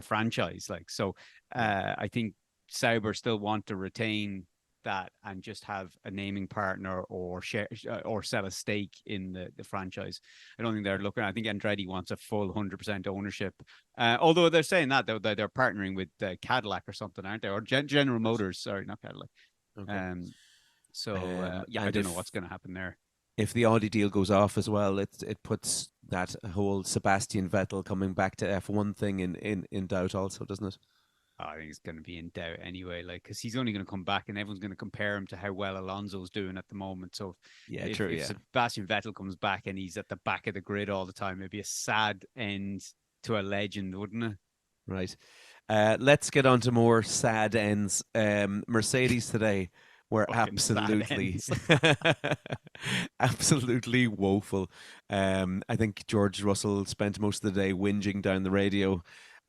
franchise, like, so I think Sauber still want to retain that and just have a naming partner or share or sell a stake in the franchise. I don't think they're looking. I think Andretti wants a full 100% ownership. Although they're saying that they're partnering with Cadillac or something, aren't they? Or General Motors. Sorry, not Cadillac. Okay. Yeah, I don't know what's going to happen there. If the Audi deal goes off as well, it puts that whole Sebastian Vettel coming back to F1 thing in doubt also, doesn't it? I think it's going to be in doubt anyway, like, because he's only going to come back and everyone's going to compare him to how well Alonso's doing at the moment. So if Sebastian Vettel comes back and he's at the back of the grid all the time, it'd be a sad end to a legend, wouldn't it? Right. Let's get on to more sad ends. Mercedes today were absolutely absolutely woeful. I think George Russell spent most of the day whinging down the radio.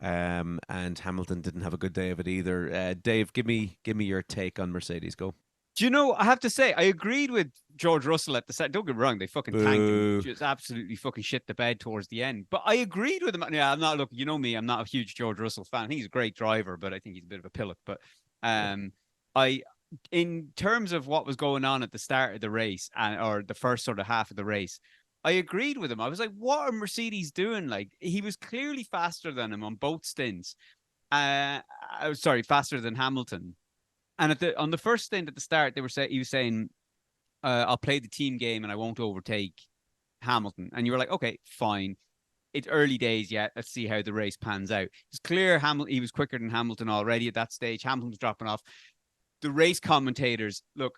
And Hamilton didn't have a good day of it either. Dave, give me your take on Mercedes. Go. Do you know, I have to say, I agreed with George Russell at the start. Don't get me wrong, they fucking tanked him. Just absolutely fucking shit the bed towards the end. But I agreed with him. Yeah, I'm not, look, you know me, I'm not a huge George Russell fan. I think he's a great driver, but I think he's a bit of a pillock. But in terms of what was going on at the start of the race or the first sort of half of the race, I agreed with him. I was like, what are Mercedes doing? Like, he was clearly faster than him on both stints. Faster than Hamilton. And on the first stint at the start, he was saying, I'll play the team game and I won't overtake Hamilton. And you were like, okay, fine. It's early days yet. Let's see how the race pans out. It's clear he was quicker than Hamilton already at that stage. Hamilton's dropping off. The race commentators, look,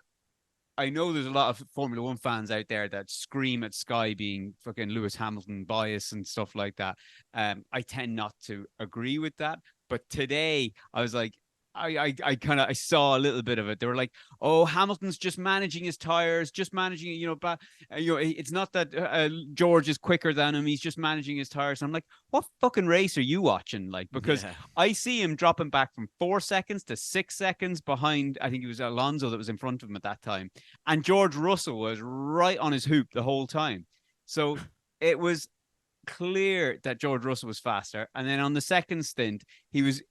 I know there's a lot of Formula One fans out there that scream at Sky being fucking Lewis Hamilton bias and stuff like that. I tend not to agree with that. But today I was like, I saw a little bit of it. They were like, "Oh, Hamilton's just managing his tires, just managing, it's not that George is quicker than him. He's just managing his tires." And I'm like, "What fucking race are you watching?" Like, because I see him dropping back from 4 seconds to 6 seconds behind. I think it was Alonso that was in front of him at that time, and George Russell was right on his hoop the whole time. So it was clear that George Russell was faster, and then on the second stint, he was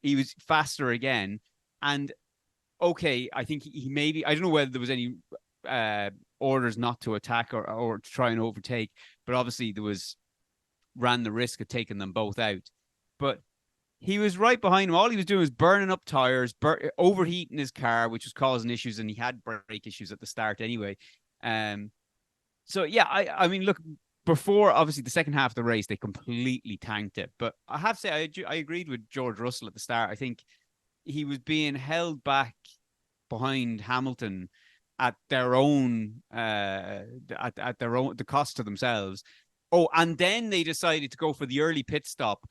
faster again. And okay, I think he maybe, I don't know whether there was any orders not to attack or to try and overtake, but obviously ran the risk of taking them both out. But he was right behind him. All he was doing was burning up tires, overheating his car, which was causing issues, and he had brake issues at the start anyway. So yeah, I mean, look, before obviously the second half of the race, they completely tanked it. But I have to say, I agreed with George Russell at the start. I think he was being held back behind Hamilton at their own the cost to themselves. Oh, and then they decided to go for the early pit stop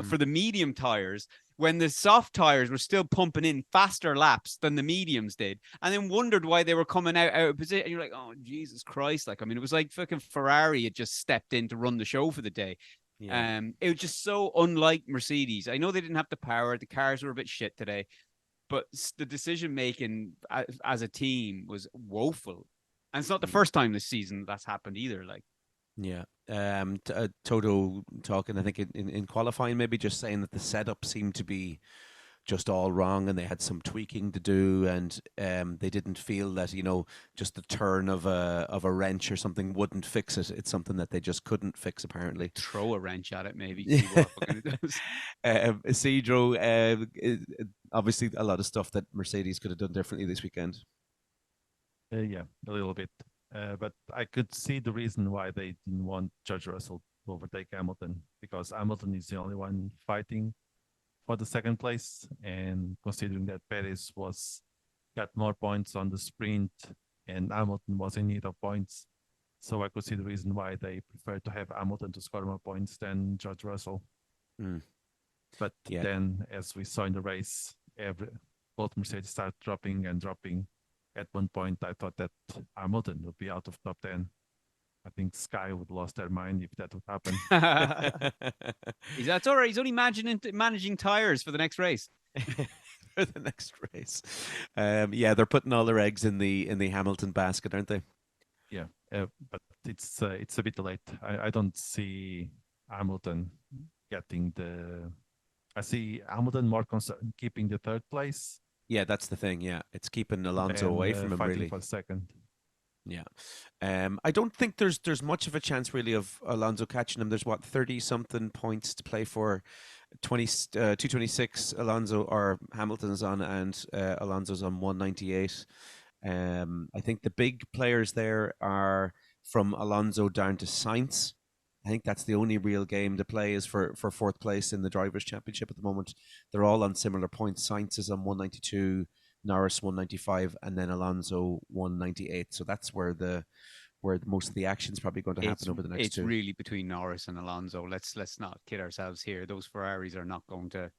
for the medium tires when the soft tires were still pumping in faster laps than the mediums did, and then wondered why they were coming out of position. And you're like, oh, Jesus Christ. Like, I mean, it was like fucking Ferrari had just stepped in to run the show for the day. Yeah. It was just so unlike Mercedes. I know they didn't have the power. The cars were a bit shit today, but the decision making as a team was woeful. And it's not the first time this season that's happened either. Like, yeah. Toto talking, I think in qualifying, maybe just saying that the setup seemed to be just all wrong, and they had some tweaking to do, and they didn't feel that, just the turn of a wrench or something wouldn't fix it. It's something that they just couldn't fix, apparently. Throw a wrench at it, maybe. See what it does. Isidro, obviously a lot of stuff that Mercedes could have done differently this weekend. Yeah, a little bit. But I could see the reason why they didn't want George Russell to overtake Hamilton, because Hamilton is the only one fighting for the second place, and considering that Perez got more points on the sprint and Hamilton was in need of points, so I could see the reason why they prefer to have Hamilton to score more points than George Russell. But then, as we saw in the race, both Mercedes started dropping. At one point, I thought that Hamilton would be out of top 10. I think Sky would lost their mind if that would happen. That's all right. He's only managing tires for the next race. For the next race. They're putting all their eggs in the Hamilton basket, aren't they? Yeah, but it's a bit late. I don't see Hamilton getting I see Hamilton more concerned keeping the third place. Yeah, that's the thing. Yeah, it's keeping Alonso and away from him, fighting really. for second. Yeah. I don't think there's much of a chance really of Alonso catching him. There's 30 something points to play for. 226 Alonso or Hamilton's on, and Alonso's on 198. I think the big players there are from Alonso down to Sainz. I think that's the only real game to play is for fourth place in the Drivers' Championship at the moment. They're all on similar points. Sainz is on 192, Norris 195, and then Alonso 198. So that's where most of the action's probably going to happen over the next it's two. It's really between Norris and Alonso. Let's not kid ourselves here. Those Ferraris are not going to.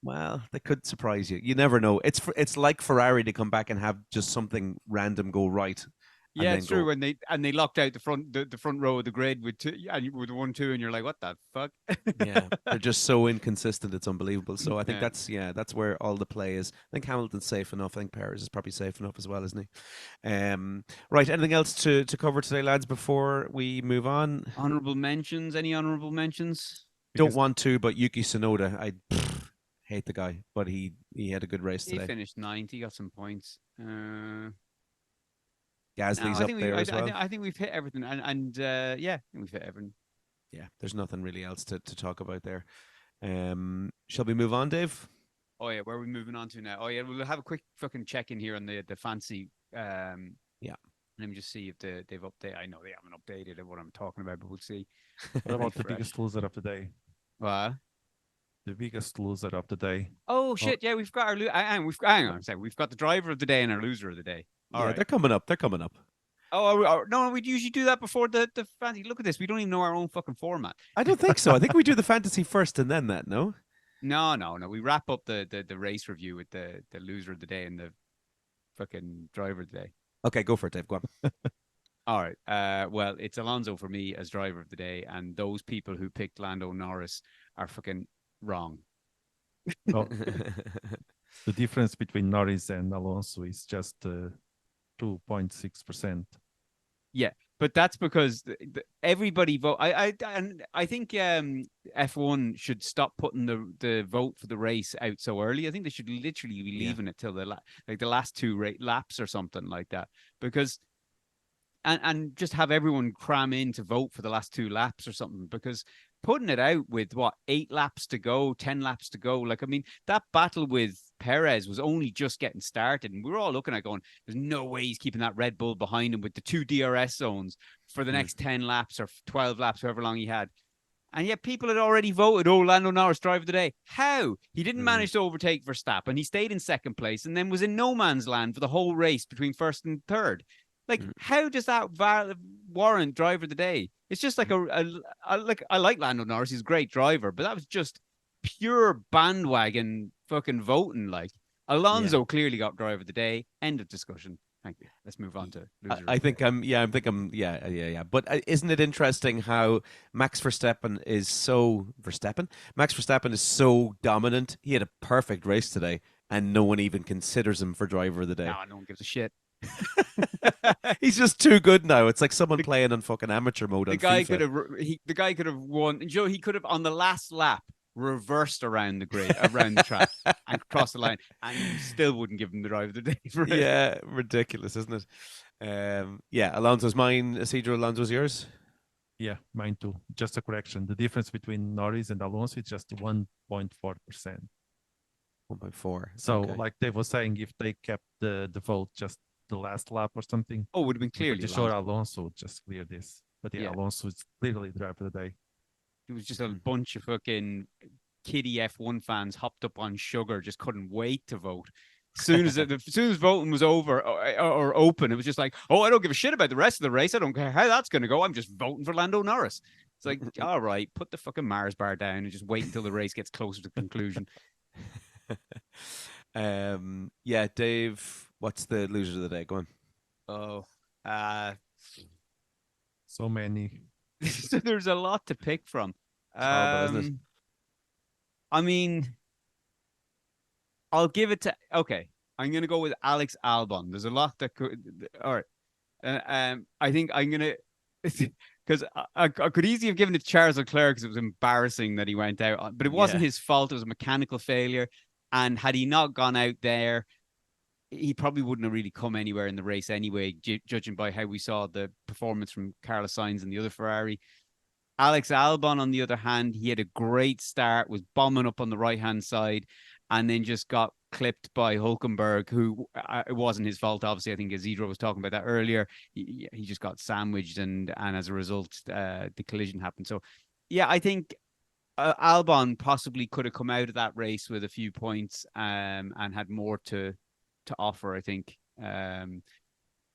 Well, they could surprise you. You never know. It's like Ferrari to come back and have just something random go right. Yeah, it's true. When they locked out the front row of the grid with 2 and with 1-2, and you're like, what the fuck? Yeah, they're just so inconsistent. It's unbelievable. So I think that's where all the play is. I think Hamilton's safe enough. I think Perez is probably safe enough as well, isn't he? Right. Anything else to cover today, lads? Before we move on, honorable mentions. Any honorable mentions? Don't want to, but Yuki Tsunoda, I hate the guy, but he had a good race today. He finished 9th. He got some points. Gasly's up there as well. I think we've hit everything, and yeah, I think we've hit everything. Yeah, there's nothing really else to talk about there. Shall we move on, Dave? Oh yeah, where are we moving on to now? Oh yeah, we'll have a quick fucking check in here on the fancy. Yeah. Let me just see if they've updated. I know they haven't updated what I'm talking about, but we'll see. What about the biggest loser of the day? What? The biggest loser of the day. Oh shit! Yeah, we've got our hang on a second. We've got the driver of the day and our loser of the day. All right. They're coming up. Oh, no, we usually do that before the fantasy. Look at this. We don't even know our own fucking format. I don't think so. I think we do the fantasy first and then that, no? No. We wrap up the race review with the loser of the day and the fucking driver of the day. Okay, go for it, Dave. Go on. All right. Well, it's Alonso for me as driver of the day, and those people who picked Lando Norris are fucking wrong. Oh. The difference between Norris and Alonso is just 2.6%. Yeah, but that's because everybody vote. I think F1 should stop putting the vote for the race out so early. I think they should literally be leaving it till the last 2 laps or something like that, because and just have everyone cram in to vote for the last 2 laps or something, because putting it out with 8 laps to go, 10 laps to go. Like, I mean, that battle with Perez was only just getting started, and we were all looking at going, there's no way he's keeping that Red Bull behind him with the 2 DRS zones for the next 10 laps or 12 laps, however long he had. And yet people had already voted, Lando Norris driver of the day. How? He didn't manage to overtake Verstappen. He stayed in second place and then was in no man's land for the whole race between first and third. Like, how does that warrant driver of the day? It's just like I like Lando Norris. He's a great driver, but that was just pure bandwagon fucking voting. Like, Alonso clearly got driver of the day. End of discussion. Thank you. Let's move on to loser. I think I'm. But isn't it interesting how Max Verstappen is so dominant? He had a perfect race today, and no one even considers him for driver of the day. No one gives a shit. He's just too good now. It's like someone playing on fucking amateur mode. The guy could have won. Joe, he could have on the last lap reversed around the grid, around the track, and crossed the line, and you still wouldn't give him the drive of the day for it. Yeah, ridiculous, isn't it? Alonso's mine. Isidro, Alonso's yours. Yeah, mine too. Just a correction. The difference between Norris and Alonso is just 1.4%. 1.4. So, like Dave was saying, if they kept the vote just the last lap or something, it would have been clearly sure Alonso would just clear this. But Alonso is clearly the driver of the day. It was just a bunch of fucking kiddie F1 fans hopped up on sugar, just couldn't wait to vote. As soon as voting was over or open, it was just like, I don't give a shit about the rest of the race. I don't care how that's going to go. I'm just voting for Lando Norris. It's like, all right, put the fucking Mars bar down and just wait until the race gets closer to conclusion. Dave, what's the loser of the day? Go on. So many. So there's a lot to pick from. Horrible, isn't it? I mean, I'll give it to. Okay, I'm gonna go with Alex Albon. There's a lot that could. All right. I think I'm gonna because I could easily have given it to Charles Leclerc because it was embarrassing that he went out, but it wasn't his fault. It was a mechanical failure, and had he not gone out there he probably wouldn't have really come anywhere in the race anyway, judging by how we saw the performance from Carlos Sainz and the other Ferrari. Alex Albon, on the other hand, he had a great start, was bombing up on the right-hand side, and then just got clipped by Hulkenberg, who it wasn't his fault, obviously. I think Isidro was talking about that earlier. He just got sandwiched, and as a result, the collision happened. So, yeah, I think Albon possibly could have come out of that race with a few points and had more to offer, I think. I'm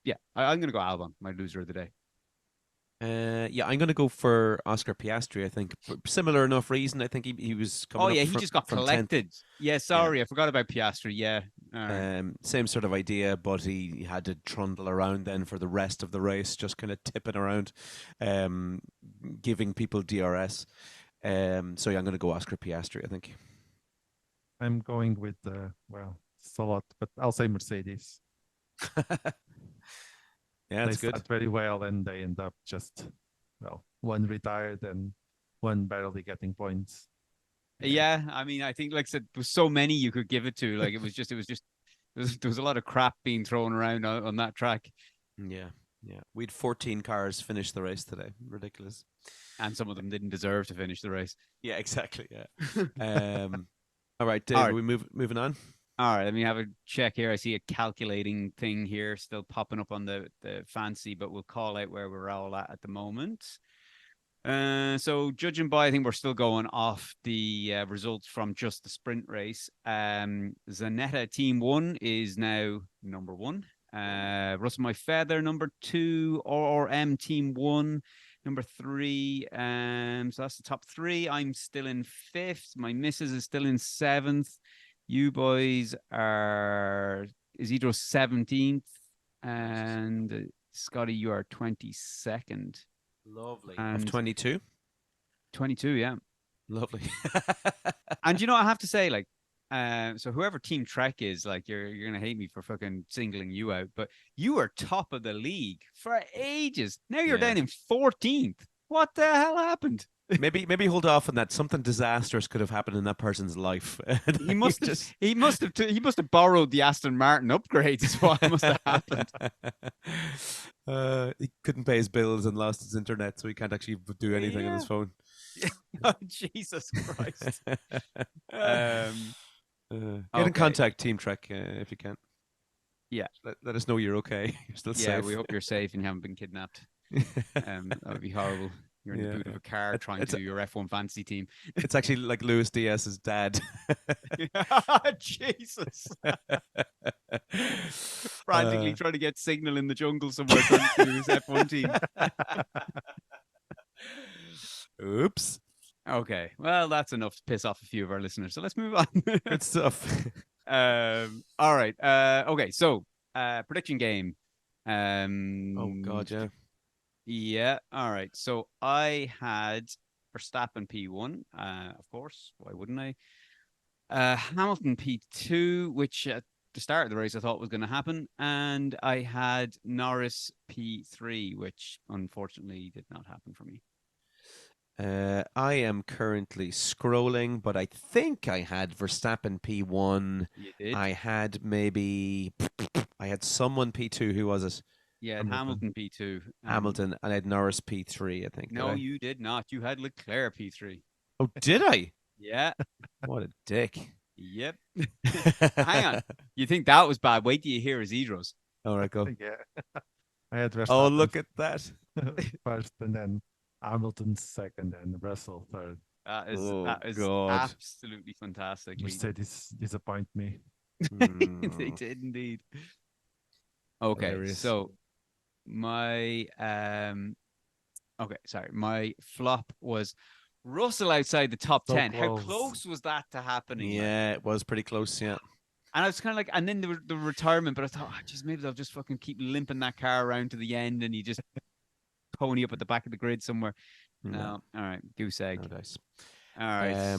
going to go Albon, my loser of the day. I'm going to go for Oscar Piastri. I think similar enough reason. I think he was coming. He just got collected. 10th. Yeah, sorry, I forgot about Piastri. Yeah, same sort of idea, but he had to trundle around then for the rest of the race, just kind of tipping around, giving people DRS. So I'm going to go Oscar Piastri, I think. I'm going with it's a lot, but I'll say Mercedes. Yeah, that's good. They start very well, and they end up just one retired and one barely getting points. Yeah, I mean, I think, like I said, there was so many you could give it to. Like there was a lot of crap being thrown around on that track. Yeah. We had 14 cars finish the race today. Ridiculous. And some of them didn't deserve to finish the race. Yeah, exactly. Yeah. All right, Dave, are we moving on? All right, let me have a check here. I see a calculating thing here still popping up on the fancy, but we'll call out where we're all at the moment. So judging by, I think we're still going off the results from just the sprint race. Zanetta Team 1 is now number 1. Russell My Feather, number 2. RRM Team 1, number 3. So that's the top 3. I'm still in 5th. My missus is still in 7th. You boys are Isidro 17th, and Scotty, you are 22nd. Lovely. Of 22? 22, yeah. Lovely. And I have to say, like, so whoever Team Trek is, like, you're gonna hate me for fucking singling you out, but you were top of the league for ages. Now you're down in 14th. What the hell happened? Maybe hold off on that. Something disastrous could have happened in that person's life. He must have borrowed the Aston Martin upgrades. Is what must have happened. He couldn't pay his bills and lost his internet, so he can't actually do anything on his phone. Oh, Jesus Christ! Get in contact, Team Trek, if you can. Yeah, let us know you're okay. You're still safe. Yeah, we hope you're safe and you haven't been kidnapped. That would be horrible. You're in the boot of a car trying to do your F1 fantasy team. It's actually like Luis Diaz's dad. Jesus. Frantically trying to get signal in the jungle somewhere trying to do his F1 team. Oops. Okay. Well, that's enough to piss off a few of our listeners. So let's move on. Good stuff. All right. Okay. So, prediction game. Oh, God, yeah. Yeah. All right. So I had Verstappen P1, of course. Why wouldn't I? Hamilton P2, which at the start of the race I thought was going to happen. And I had Norris P3, which unfortunately did not happen for me. I am currently scrolling, but I think I had Verstappen P1. You did? I had someone P2. Who was it? Yeah, Hamilton P2. Hamilton, and I had Norris P3, I think. No, you did not. You had Leclerc P3. Oh, did I? Yeah. What a dick. Yep. Hang on. You think that was bad? Wait till you hear Isidro's. All right, go. Yeah. I had Verstappen Oh, look at that. first, and then Hamilton second, and Russell third. That is God. absolutely fantastic. Mercedes disappoint me. They did indeed. Okay, Hilarious. so my my flop was Russell outside the top 10. Close. How close was that to happening? Yeah, it was pretty close, yeah. And I was kind of like, and then the retirement, but I thought, maybe they'll just fucking keep limping that car around to the end and you just pony up at the back of the grid somewhere. No. All right, goose egg. Oh, nice. All right.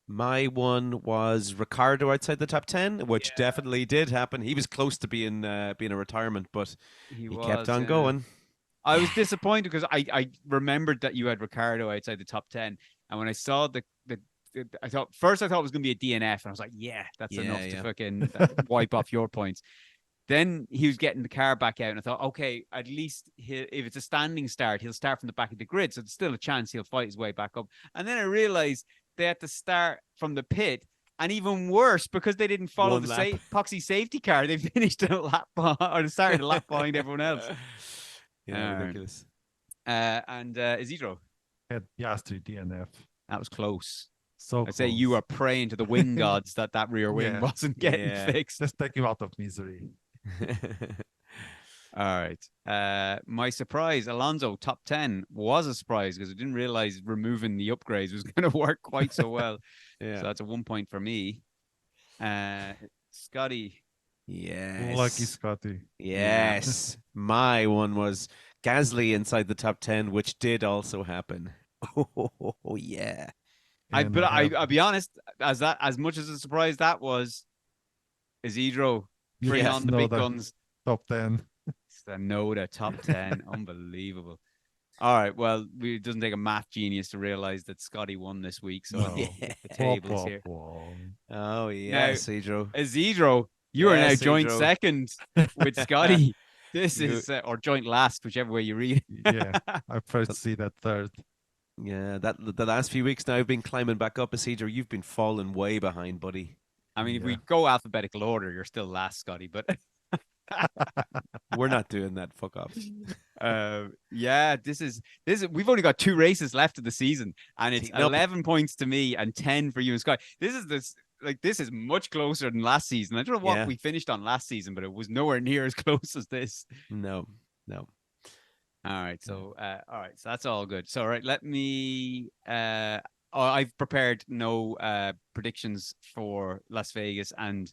My one was Ricciardo outside the top 10, which definitely did happen. He was close to being a retirement, but he kept on going. I was disappointed because I remembered that you had Ricciardo outside the top 10, and when I saw the I thought it was going to be a DNF, and I was like, yeah, that's enough to fucking wipe off your points. Then he was getting the car back out, and I thought, okay, at least if it's a standing start, he'll start from the back of the grid, so there's still a chance he'll fight his way back up. And then I realized they had to start from the pit, and even worse, because they didn't follow the epoxy safety car, they finished a lap behind, or they started a lap behind everyone else. Ridiculous. And Isidro Had Piastri DNF. That was close. So I'd say you are praying to the wing gods that rear wing wasn't getting fixed. Just take him out of misery. All right. My surprise, Alonso top 10 was a surprise because I didn't realize removing the upgrades was going to work quite so well. So that's a 1 point for me. Scotty. Yes. Lucky Scotty. Yes. My one was Gasly inside the top 10, which did also happen. Oh yeah. I'll be honest, as much as a surprise that was, Isidro bring on the big guns. Top 10. Noda, top 10. Unbelievable. All right. Well, it doesn't take a math genius to realize that Scotty won this week. So the tables here. Oh, yeah, Isidro. Isidro, you are now joint second with Scotty. This is, or joint last, whichever way you read it. Yeah, I first see that third. Yeah, the last few weeks now I've been climbing back up. Isidro, you've been falling way behind, buddy. I mean, if we go alphabetical order, you're still last, Scotty, but we're not doing that. Fuck off. This is we've only got 2 races left of the season, and it's 11 points to me and 10 for you and Scott. This is much closer than last season. I don't know what we finished on last season, but it was nowhere near as close as this. No. All right, so that's all good. So, all right, let me. I've prepared no predictions for Las Vegas, and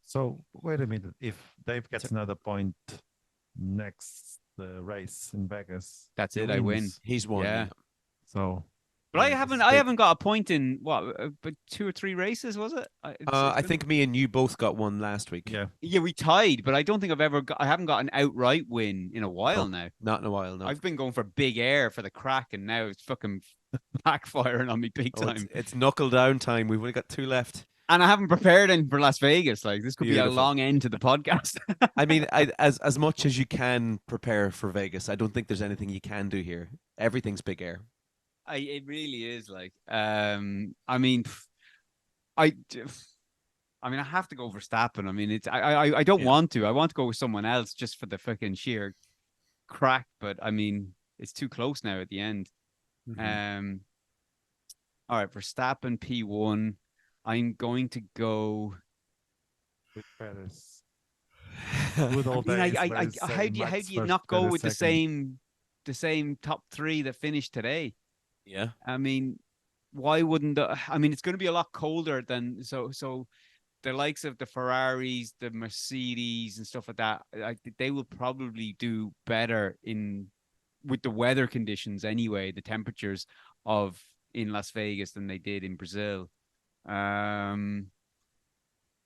so wait a minute. If Dave gets another point next race in Vegas, that's it. I win. He's won. Yeah. So. But I haven't got a point in but 2 or 3 races, was it? I think me and you both got one last week. Yeah, we tied, but I don't think I haven't got an outright win in a while now. Not in a while, no. I've been going for big air for the crack, and now it's fucking backfiring on me big time. It's knuckle down time. We've only got 2 left. And I haven't prepared any for Las Vegas. Like, this could be a long end to the podcast. I mean, as much as you can prepare for Vegas, I don't think there's anything you can do here. Everything's big air. It really is. Like, I mean, I have to go Verstappen. I mean, I don't want to. I want to go with someone else just for the fucking sheer crack. But I mean, it's too close now at the end. Mm-hmm. All right, Verstappen P1. I'm going to go with Perez. How do you not go with the same top 3 that finished today? Yeah. I mean, why wouldn't it's going to be a lot colder than so the likes of the Ferraris, the Mercedes and stuff like that, they will probably do better with the weather conditions anyway, the temperatures in Las Vegas than they did in Brazil.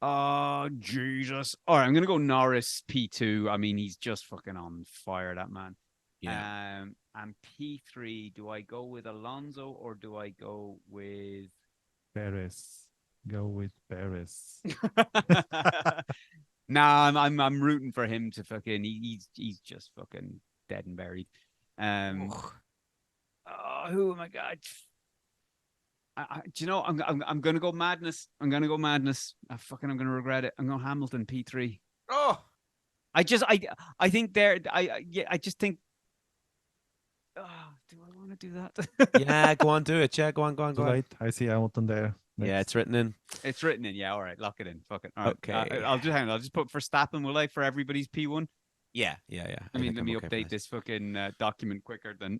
Oh Jesus. All right, I'm going to go Norris P2. I mean, he's just fucking on fire, that man. Yeah. And P3, do I go with Alonso or do I go with Perez? Go with Perez. Nah, I'm rooting for him to fucking. He's just fucking dead and buried. Who am I got? Do you know? I'm gonna go madness. I'm gonna regret it. I'm going Hamilton P3. Oh, I think I just think. Oh, do I want to do that? Yeah, go on, do it. Yeah, go on. Right, I see Hamilton there. Next. Yeah, it's written in. It's written in. Yeah, all right, lock it in. Fuck it. All right. Okay. I'll just put Verstappen, will I, for everybody's P1? Yeah. I mean, let me update this fucking document quicker than.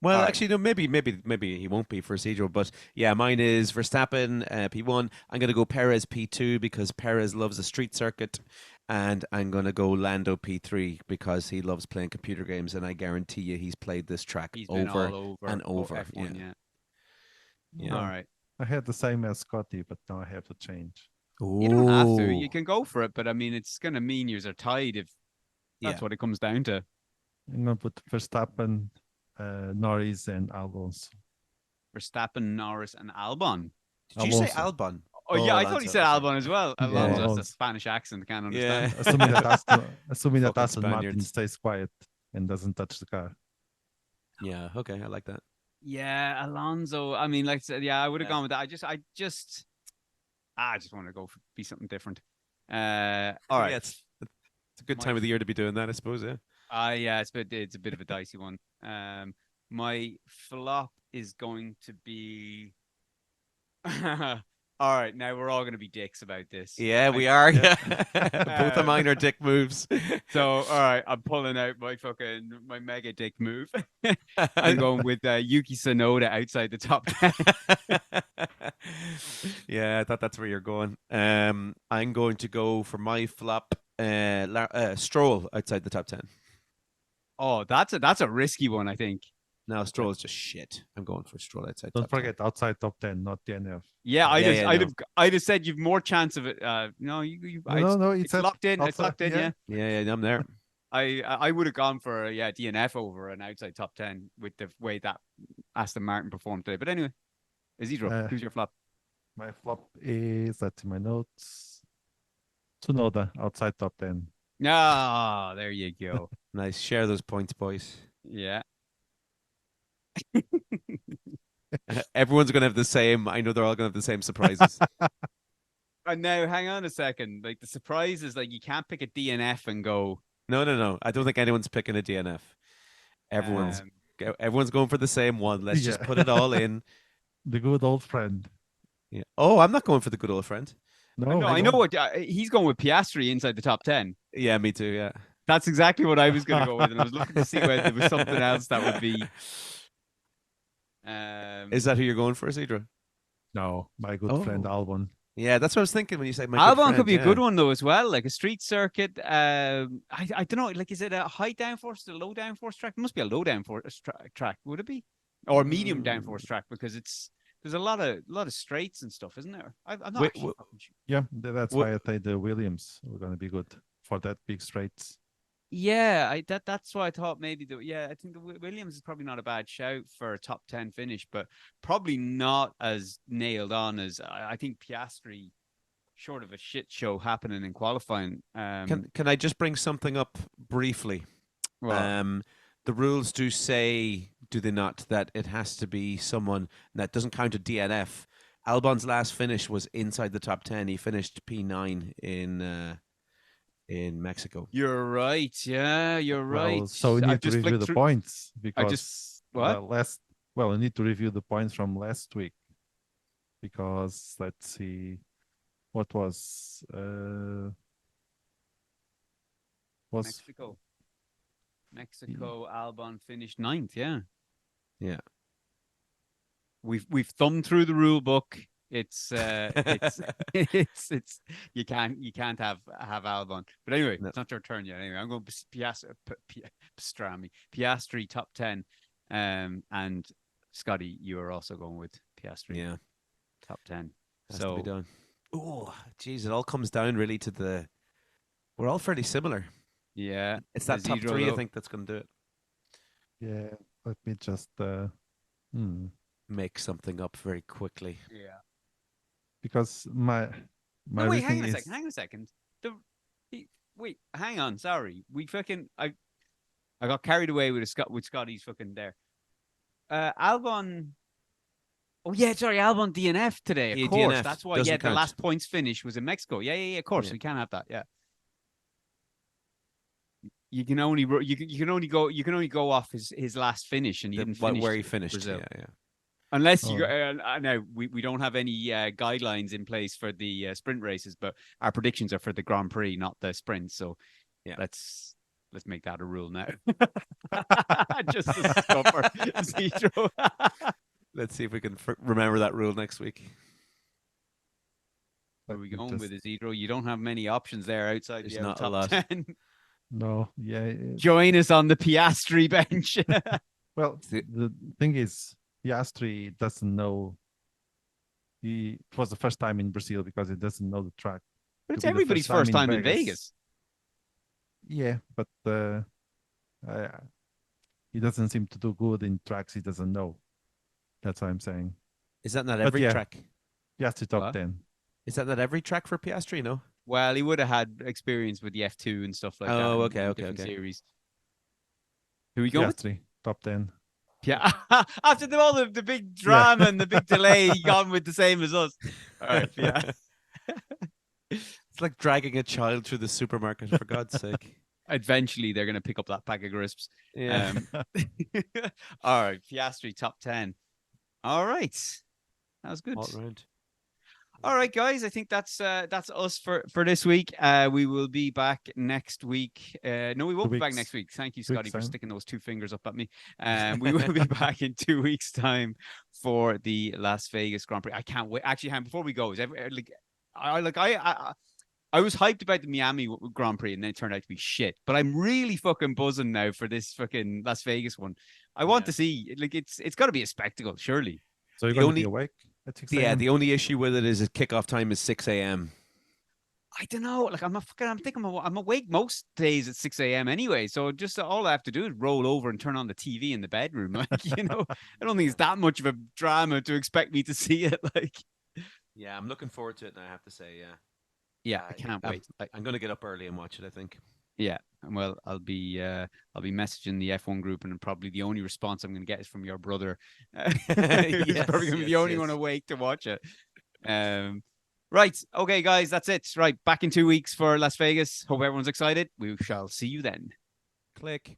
Well, actually, no. Maybe he won't be for Isidro, but yeah, mine is Verstappen P1. I'm gonna go Perez P2 because Perez loves a street circuit, and I'm gonna go Lando P3 because he loves playing computer games, and I guarantee you he's played this track over and over. F1, yeah. All right. I had the same as Scotty, but now I have to change. Ooh. You don't have to. You can go for it, but I mean, it's gonna mean you're tied if that's what it comes down to. I'm gonna put Verstappen, Norris, and Alonso. Verstappen, Norris, and Albon. Did you say Alonso. Albon? Oh, yeah, I thought Alonso, he said okay. Albon as well. Yeah, Alonso, that's a Alonso. Spanish accent. I can't Yeah. understand. Assuming that Fucking Aston Martin Spaniards. stays quiet and doesn't touch the car. Yeah, okay, I like that. Yeah, Alonso. I mean, like I said, yeah, I would have Yeah. gone with that. I just want to go for be something different. All right. Yeah, it's a good time of the year to be doing that, I suppose, yeah. Yeah, it's a bit of a dicey one. My flop is going to be. All right, now we're all going to be dicks about this. Yeah, we are. Yeah. Both of mine are dick moves. So, all right, I'm pulling out my mega dick move. I'm going with Yuki Tsunoda outside the top 10. Yeah, I thought that's where you're going. I'm going to go for my flop. Stroll outside the top 10. Oh, that's a risky one, I think. No, Stroll is just shit. I'm going for Stroll outside. Don't top 10. forget outside top 10, not DNF. Yeah, Yeah, I'd have said you've more chance of it. No, No, it's locked in. It's locked in. Yeah. Yeah, I'm there. I would have gone for DNF over an outside top 10 with the way that Aston Martin performed today. But anyway, Isidro, who's your flop? My flop is, that's in my notes, Tsunoda outside top 10. Ah, there you go. Nice. Share those points, boys. Yeah. Everyone's going to have the same. I know they're all going to have the same surprises. And now, hang on a second. Like the surprise is like you can't pick a DNF and go. No. I don't think anyone's picking a DNF. Everyone's going for the same one. Let's just put it all in. The good old friend. Yeah. Oh, I'm not going for the good old friend. No, I know what he's going with. Piastri inside the top 10. Yeah, me too. Yeah. That's exactly what I was going to go with, and I was looking to see whether there was something else that would be. Is that who you're going for, Isidro? No, my good friend Albon. Yeah, that's what I was thinking when you said my Albon good friend, could be a good one though as well, like a street circuit. I don't know, like is it a high downforce, a low downforce track? It must be a low downforce track, would it be, or a medium downforce track? Because there's a lot of straights and stuff, isn't there? I'm not actually fucking sure. Yeah, that's why I think the Williams were going to be good for that big straights. Yeah, that's why I thought maybe I think the Williams is probably not a bad shout for a top 10 finish, but probably not as nailed on as I think Piastri, short of a shit show happening in qualifying. Can I just bring something up briefly? Well, the rules do say, do they not, that it has to be someone that doesn't count a DNF. Albon's last finish was inside the top 10. He finished P9 in Mexico. You're right. Yeah, you're right. Well, so we need to review the points because we need to review the points from last week because let's see what was Mexico Albon finished 9th. Yeah. We've thumbed through the rule book. It's you can't have Albon. But anyway, It's not your turn yet. Anyway, I'm going Piastri top 10. And Scotty, you are also going with Piastri. Yeah. Top 10. Has to be done. Oh, geez, it all comes down really to we're all fairly similar. Yeah. It's that top 3, I think, that's going to do it. Yeah. Let me just make something up very quickly. Yeah. Because my wait, hang on a second. Wait, hang on. Sorry, I got carried away with Scotty's fucking there. Albon. Oh yeah, sorry, Albon DNF today. Of course, DNF that's why. Yeah, the last points finish was in Mexico. Yeah. Of course, we can't have that. Yeah. You can only go off his last finish, and he didn't finish where he finished. Brazil. Yeah. Unless you now we don't have any guidelines in place for the sprint races, but our predictions are for the Grand Prix, not the sprint. So yeah, let's make that a rule now. Just to scupper Zedro. Let's see if we can remember that rule next week. Where are we going with Zedro? You don't have many options there outside the not top a lot. 10. No, yeah. Join us on the Piastri bench. Well, the thing is, Piastri doesn't know. It was the first time in Brazil because he doesn't know the track. But it's everybody's first time in Vegas. Yeah, but he doesn't seem to do good in tracks he doesn't know. That's what I'm saying. Is that not But every yeah. track? Piastri top What? 10. Is that not every track for Piastri? No. Well, he would have had experience with the F2 and stuff like that. Oh, in- okay, in okay, different okay. Series. Who we going with? Piastri top 10. Yeah. After all the big drama and the big delay, he gone with the same as us. All right. Yeah. It's like dragging a child through the supermarket, for God's sake. Eventually, they're going to pick up that pack of crisps. Yeah. All right. Piastri top 10. All right. That was good. All round. All right, guys. I think that's us for this week. We will be back next week. No, we won't 2 be back weeks. next week. Thank you, 2 Scotty, weeks for time. sticking those two fingers up at me. We will be back in 2 weeks' time for the Las Vegas Grand Prix. I can't wait. Actually, Han, before we go, I was hyped about the Miami Grand Prix, and then it turned out to be shit. But I'm really fucking buzzing now for this fucking Las Vegas one. I want to see. It's got to be a spectacle, surely. So you're The going only- to be awake at 6 Yeah, a.m.? the only issue with it is its kickoff time is 6 a.m. I don't know. Like I'm awake most days at 6 a.m. anyway. So just all I have to do is roll over and turn on the TV in the bedroom. Like, I don't think it's that much of a drama to expect me to see it. Like, Yeah, I'm looking forward to it now, I have to say, yeah. yeah, I can't wait. I'm going to get up early and watch it, I think. Yeah. Well, I'll be messaging the F1 group, and probably the only response I'm going to get is from your brother. He's Yes, probably going to be the yes, only yes. one awake to watch it. Right. Okay, guys, that's it. Right. Back in 2 weeks for Las Vegas. Hope everyone's excited. We shall see you then. Click.